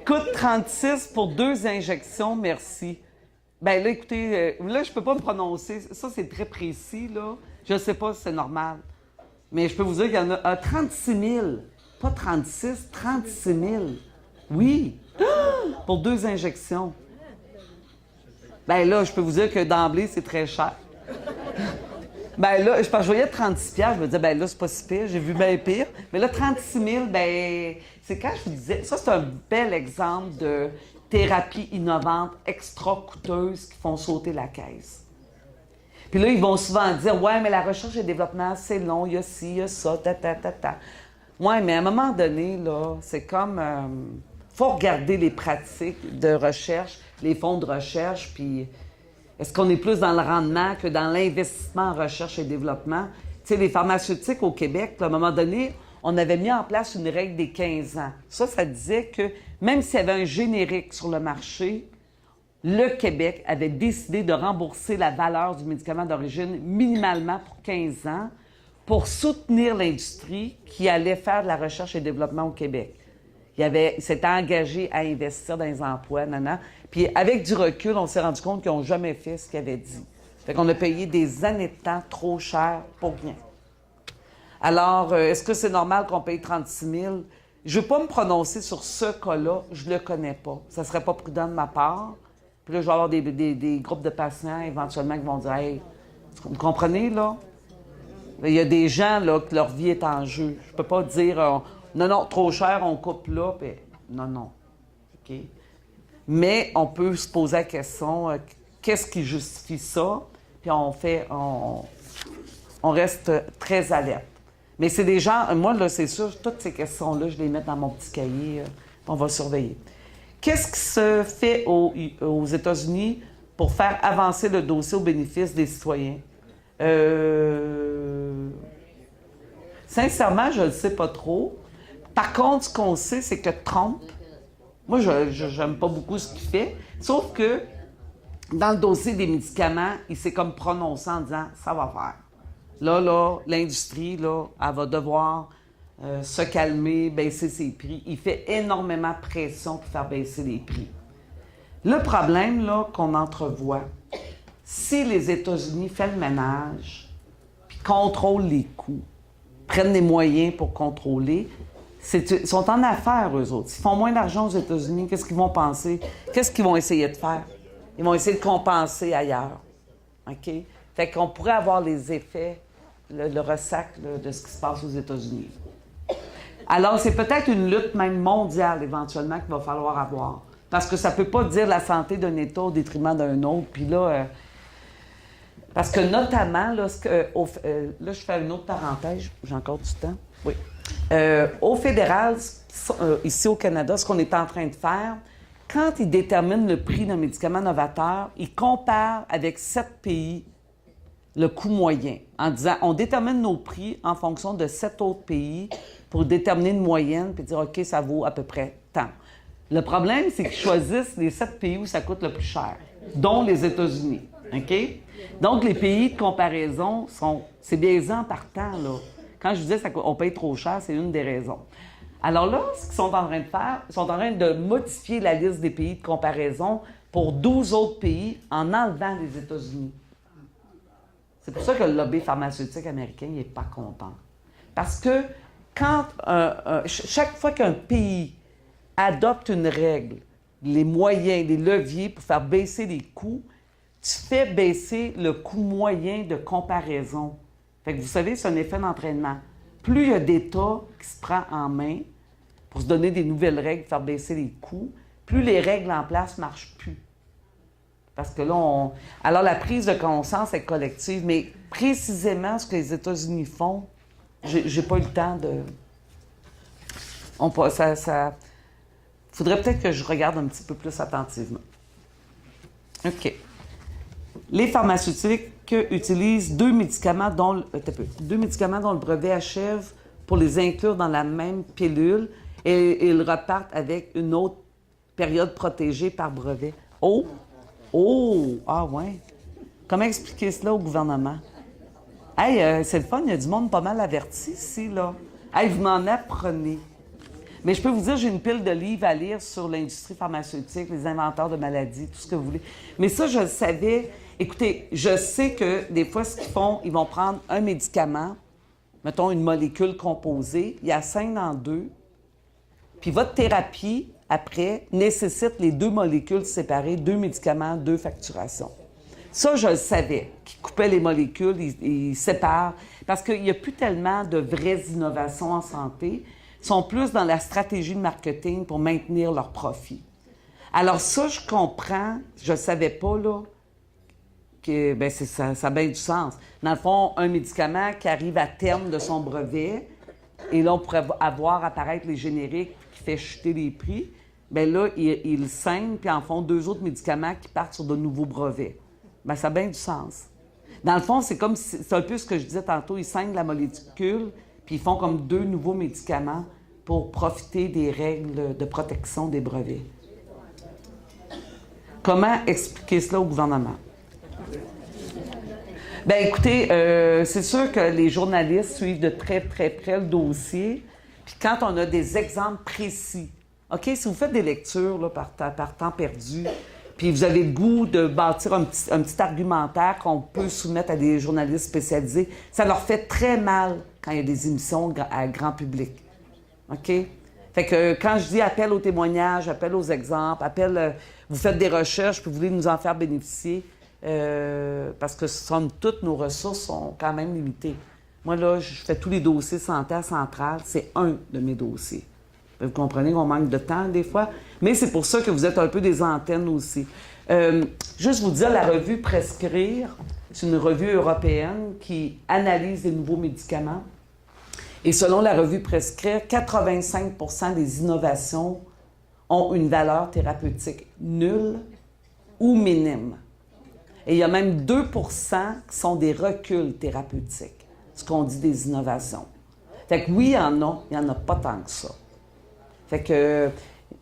Coûte 36 pour 2 injections, merci. Bien là, écoutez, là, je peux pas me prononcer. Ça, c'est très précis, là. Je sais pas si c'est normal. Mais je peux vous dire qu'il y en a 36 000. Pas 36, 36 000. Oui. Pour 2 injections. Bien là, je peux vous dire que d'emblée, c'est très cher. Ben là, je voyais 36 $, je me disais, ben là, c'est pas si pire, j'ai vu bien pire. Mais là, 36 000, ben c'est quand je vous disais, ça, c'est un bel exemple de thérapie innovante, extra coûteuse, qui font sauter la caisse. Puis là, ils vont souvent dire, ouais, mais la recherche et le développement, c'est long, il y a ci, il y a ça, ta. Ouais, mais à un moment donné, là, c'est comme, faut regarder les pratiques de recherche, les fonds de recherche, puis... Est-ce qu'on est plus dans le rendement que dans l'investissement en recherche et développement? Tu sais, les pharmaceutiques au Québec, à un moment donné, on avait mis en place une règle des 15 ans. Ça disait que même s'il y avait un générique sur le marché, le Québec avait décidé de rembourser la valeur du médicament d'origine minimalement pour 15 ans pour soutenir l'industrie qui allait faire de la recherche et développement au Québec. Il s'était engagé à investir dans les emplois, Puis avec du recul, on s'est rendu compte qu'ils n'ont jamais fait ce qu'ils avaient dit. Fait qu'on a payé des années de temps trop cher pour rien. Alors, est-ce que c'est normal qu'on paye 36 000? Je ne veux pas me prononcer sur ce cas-là, je ne le connais pas. Ça ne serait pas prudent de ma part. Puis là, je vais avoir des groupes de patients éventuellement qui vont dire « Hey, vous comprenez, là? » Il y a des gens, là, que leur vie est en jeu. Je ne peux pas dire Non, non, trop cher, on coupe là. » Puis, non, non. OK? Mais on peut se poser la question qu'est-ce qui justifie ça? Puis on reste très alerte. Mais c'est des gens, moi, là, c'est sûr, toutes ces questions-là, je les mets dans mon petit cahier, on va surveiller. Qu'est-ce qui se fait aux États-Unis pour faire avancer le dossier au bénéfice des citoyens? Sincèrement, je ne le sais pas trop. Par contre, ce qu'on sait, c'est que Trump, moi, je n'aime pas beaucoup ce qu'il fait, sauf que dans le dossier des médicaments, il s'est comme prononcé en disant « ça va faire ». Là, l'industrie, là, elle va devoir se calmer, baisser ses prix. Il fait énormément pression pour faire baisser les prix. Le problème, là, qu'on entrevoit, si les États-Unis font le ménage, puis contrôlent les coûts, prennent les moyens pour contrôler, ils sont en affaires, eux autres. S'ils font moins d'argent aux États-Unis, qu'est-ce qu'ils vont penser? Qu'est-ce qu'ils vont essayer de faire? Ils vont essayer de compenser ailleurs. OK? Fait qu'on pourrait avoir les effets, le ressac là, de ce qui se passe aux États-Unis. Alors, c'est peut-être une lutte même mondiale, éventuellement, qu'il va falloir avoir. Parce que ça ne peut pas dire la santé d'un État au détriment d'un autre. Puis là, parce que notamment, là, là, je fais une autre parenthèse, j'ai encore du temps. Oui. Au fédéral, ici au Canada, ce qu'on est en train de faire, quand ils déterminent le prix d'un médicament novateur, ils comparent avec 7 pays le coût moyen, en disant on détermine nos prix en fonction de 7 autres pays pour déterminer une moyenne puis dire OK, ça vaut à peu près tant. Le problème, c'est qu'ils choisissent les 7 pays où ça coûte le plus cher, dont les États-Unis. OK? Donc, les pays de comparaison c'est biaisé en partant, là. Quand je disais qu'on paye trop cher, c'est une des raisons. Alors là, ce qu'ils sont en train de faire, ils sont en train de modifier la liste des pays de comparaison pour 12 autres pays en enlevant les États-Unis. C'est pour ça que le lobby pharmaceutique américain n'est pas content. Parce que chaque fois qu'un pays adopte une règle, les moyens, les leviers pour faire baisser les coûts, tu fais baisser le coût moyen de comparaison. Fait que vous savez, c'est un effet d'entraînement. Plus il y a d'États qui se prend en main pour se donner des nouvelles règles, faire baisser les coûts, plus les règles en place ne marchent plus. Parce que là, alors la prise de conscience est collective, mais précisément ce que les États-Unis font, j'ai pas eu le temps de... Faudrait peut-être que je regarde un petit peu plus attentivement. OK. Les pharmaceutiques utilisent deux médicaments dont le brevet achève pour les inclure dans la même pilule et ils repartent avec une autre période protégée par brevet. Oh! Ah ouais. Comment expliquer cela au gouvernement? Hey, c'est le fun, il y a du monde pas mal averti ici, là. Hey, vous m'en apprenez. Mais je peux vous dire, j'ai une pile de livres à lire sur l'industrie pharmaceutique, les inventeurs de maladies, tout ce que vous voulez. Mais ça, je le savais. Écoutez, je sais que des fois, ce qu'ils font, ils vont prendre un médicament, mettons une molécule composée, il y a 5 dans 2, puis votre thérapie, après, nécessite les 2 molécules séparées, 2 médicaments, 2 facturations. Ça, je le savais, qu'ils coupaient les molécules, ils séparent, parce qu'il n'y a plus tellement de vraies innovations en santé. Ils sont plus dans la stratégie de marketing pour maintenir leurs profits. Alors ça, je comprends, je ne savais pas, là, que ça a bien du sens. Dans le fond, un médicament qui arrive à terme de son brevet, et là, on pourrait avoir apparaître les génériques qui fait chuter les prix, bien là, ils scindent, puis en font 2 autres médicaments qui partent sur de nouveaux brevets. Bien, ça a bien du sens. Dans le fond, c'est un peu ce que je disais tantôt, ils scindent la molécule, puis ils font comme 2 nouveaux médicaments pour profiter des règles de protection des brevets. Comment expliquer cela au gouvernement? Bien, écoutez, c'est sûr que les journalistes suivent de très, très près le dossier. Puis quand on a des exemples précis, OK, si vous faites des lectures là, par temps perdu, puis vous avez le goût de bâtir un petit argumentaire qu'on peut soumettre à des journalistes spécialisés, ça leur fait très mal quand il y a des émissions à grand public. OK? Fait que quand je dis appel au témoignage, appel aux exemples, vous faites des recherches puis vous voulez nous en faire bénéficier, parce que somme toute, nos ressources sont quand même limitées. Moi, là, je fais tous les dossiers santé à Centrale, c'est un de mes dossiers. Vous comprenez qu'on manque de temps des fois, mais c'est pour ça que vous êtes un peu des antennes aussi. Juste vous dire, la revue Prescrire, c'est une revue européenne qui analyse les nouveaux médicaments. Et selon la revue Prescrire, 85% des innovations ont une valeur thérapeutique nulle ou minime. Et il y a même 2% qui sont des reculs thérapeutiques, ce qu'on dit des innovations. Fait que oui, il y en a pas tant que ça. Fait que,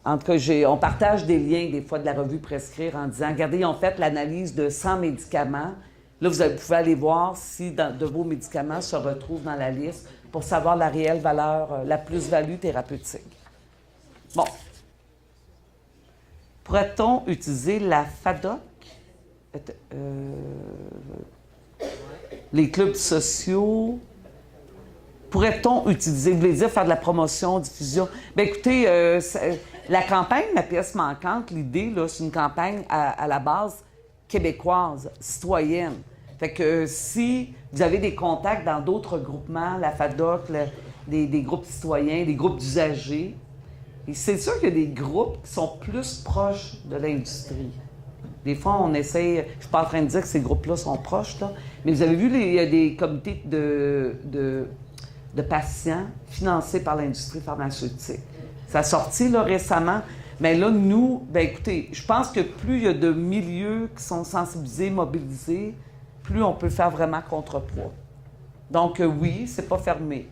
en tout cas, on partage des liens des fois de la revue Prescrire en disant, regardez, ils ont fait l'analyse de 100 médicaments. Là, vous pouvez aller voir si de vos médicaments se retrouvent dans la liste pour savoir la réelle valeur, la plus-value thérapeutique. Bon. Pourrait-on utiliser la FADOC? Les clubs sociaux? Pourrait-on utiliser, vous voulez dire faire de la promotion, diffusion? Bien, écoutez, la campagne Ma pièce manquante, l'idée, là, c'est une campagne à la base québécoise, citoyenne. Fait que si vous avez des contacts dans d'autres groupements, la FADOC, des groupes citoyens, des groupes d'usagers, et c'est sûr qu'il y a des groupes qui sont plus proches de l'industrie. Des fois, on essaie, je ne suis pas en train de dire que ces groupes-là sont proches, là, mais vous avez vu, il y a des comités de patients financés par l'industrie pharmaceutique. Ça a sorti là, récemment. Mais là, nous, bien écoutez, je pense que plus il y a de milieux qui sont sensibilisés, mobilisés, plus on peut faire vraiment contrepoids. Donc oui, c'est pas fermé.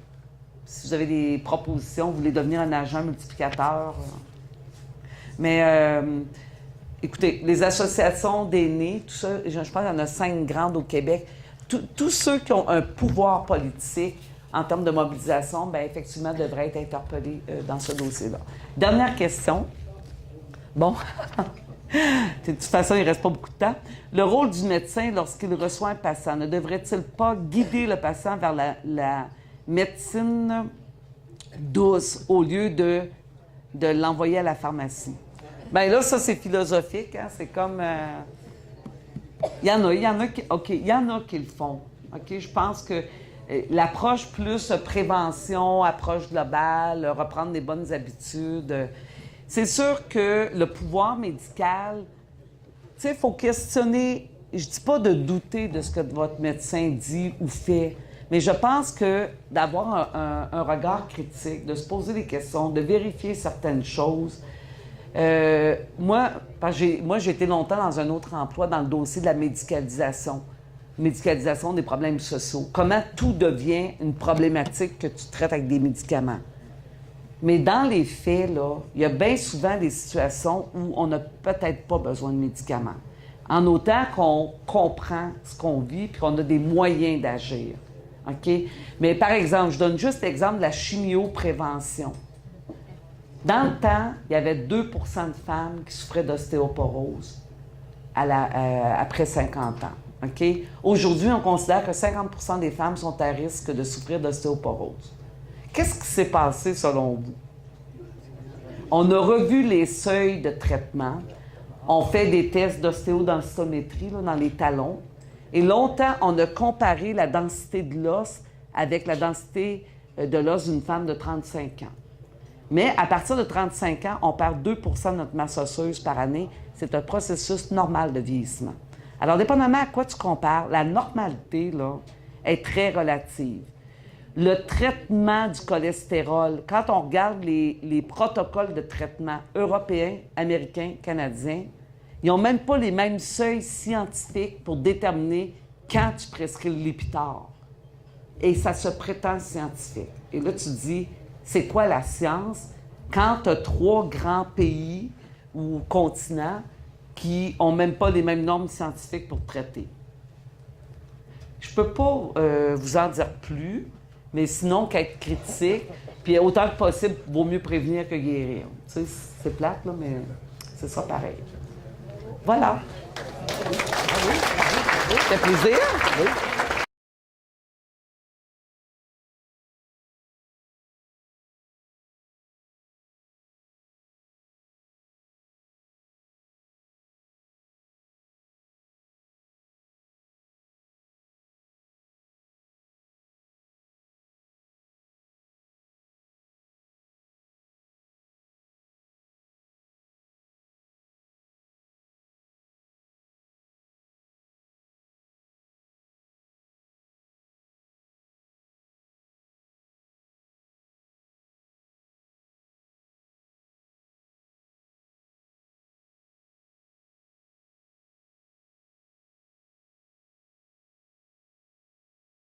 Si vous avez des propositions, vous voulez devenir un agent multiplicateur. Mais écoutez, les associations d'aînés, tout ça, je pense qu'il y en a 5 grandes au Québec. Tous ceux qui ont un pouvoir politique en termes de mobilisation, bien effectivement, devraient être interpellés dans ce dossier-là. Dernière question. Bon, de toute façon, il ne reste pas beaucoup de temps. Le rôle du médecin lorsqu'il reçoit un patient, ne devrait-il pas guider le patient vers la médecine douce au lieu de l'envoyer à la pharmacie? Bien là, ça, c'est philosophique. Hein? C'est comme... il y en a qui le font. OK? Je pense que l'approche plus prévention, approche globale, reprendre des bonnes habitudes... c'est sûr que le pouvoir médical, tu sais, il faut questionner, je dis pas de douter de ce que votre médecin dit ou fait, mais je pense que d'avoir un regard critique, de se poser des questions, de vérifier certaines choses. Moi, j'ai été longtemps dans un autre emploi dans le dossier de la médicalisation des problèmes sociaux. Comment tout devient une problématique que tu traites avec des médicaments. Mais dans les faits, là, il y a bien souvent des situations où on n'a peut-être pas besoin de médicaments. En autant qu'on comprend ce qu'on vit et qu'on a des moyens d'agir. OK? Mais par exemple, je donne juste l'exemple de la chimioprévention. Dans le temps, il y avait 2 % de femmes qui souffraient d'ostéoporose après 50 ans. OK? Aujourd'hui, on considère que 50 % des femmes sont à risque de souffrir d'ostéoporose. Qu'est-ce qui s'est passé selon vous? On a revu les seuils de traitement. On fait des tests d'ostéodensitométrie dans les talons. Et longtemps, on a comparé la densité de l'os avec la densité de l'os d'une femme de 35 ans. Mais à partir de 35 ans, on perd 2 % de notre masse osseuse par année. C'est un processus normal de vieillissement. Alors, dépendamment à quoi tu compares, la normalité là, est très relative. Le traitement du cholestérol, quand on regarde les protocoles de traitement européens, américains, canadiens, ils n'ont même pas les mêmes seuils scientifiques pour déterminer quand tu prescris le Lipitor. Et ça se prétend scientifique. Et là, tu te dis, c'est quoi la science quand tu as 3 grands pays ou continents qui n'ont même pas les mêmes normes scientifiques pour traiter? Je ne peux pas vous en dire plus, mais sinon qu'être critique, puis autant que possible, vaut mieux prévenir que guérir. Tu sais, c'est plate, là, mais c'est ça pareil. Voilà. Ça fait plaisir.
Oui.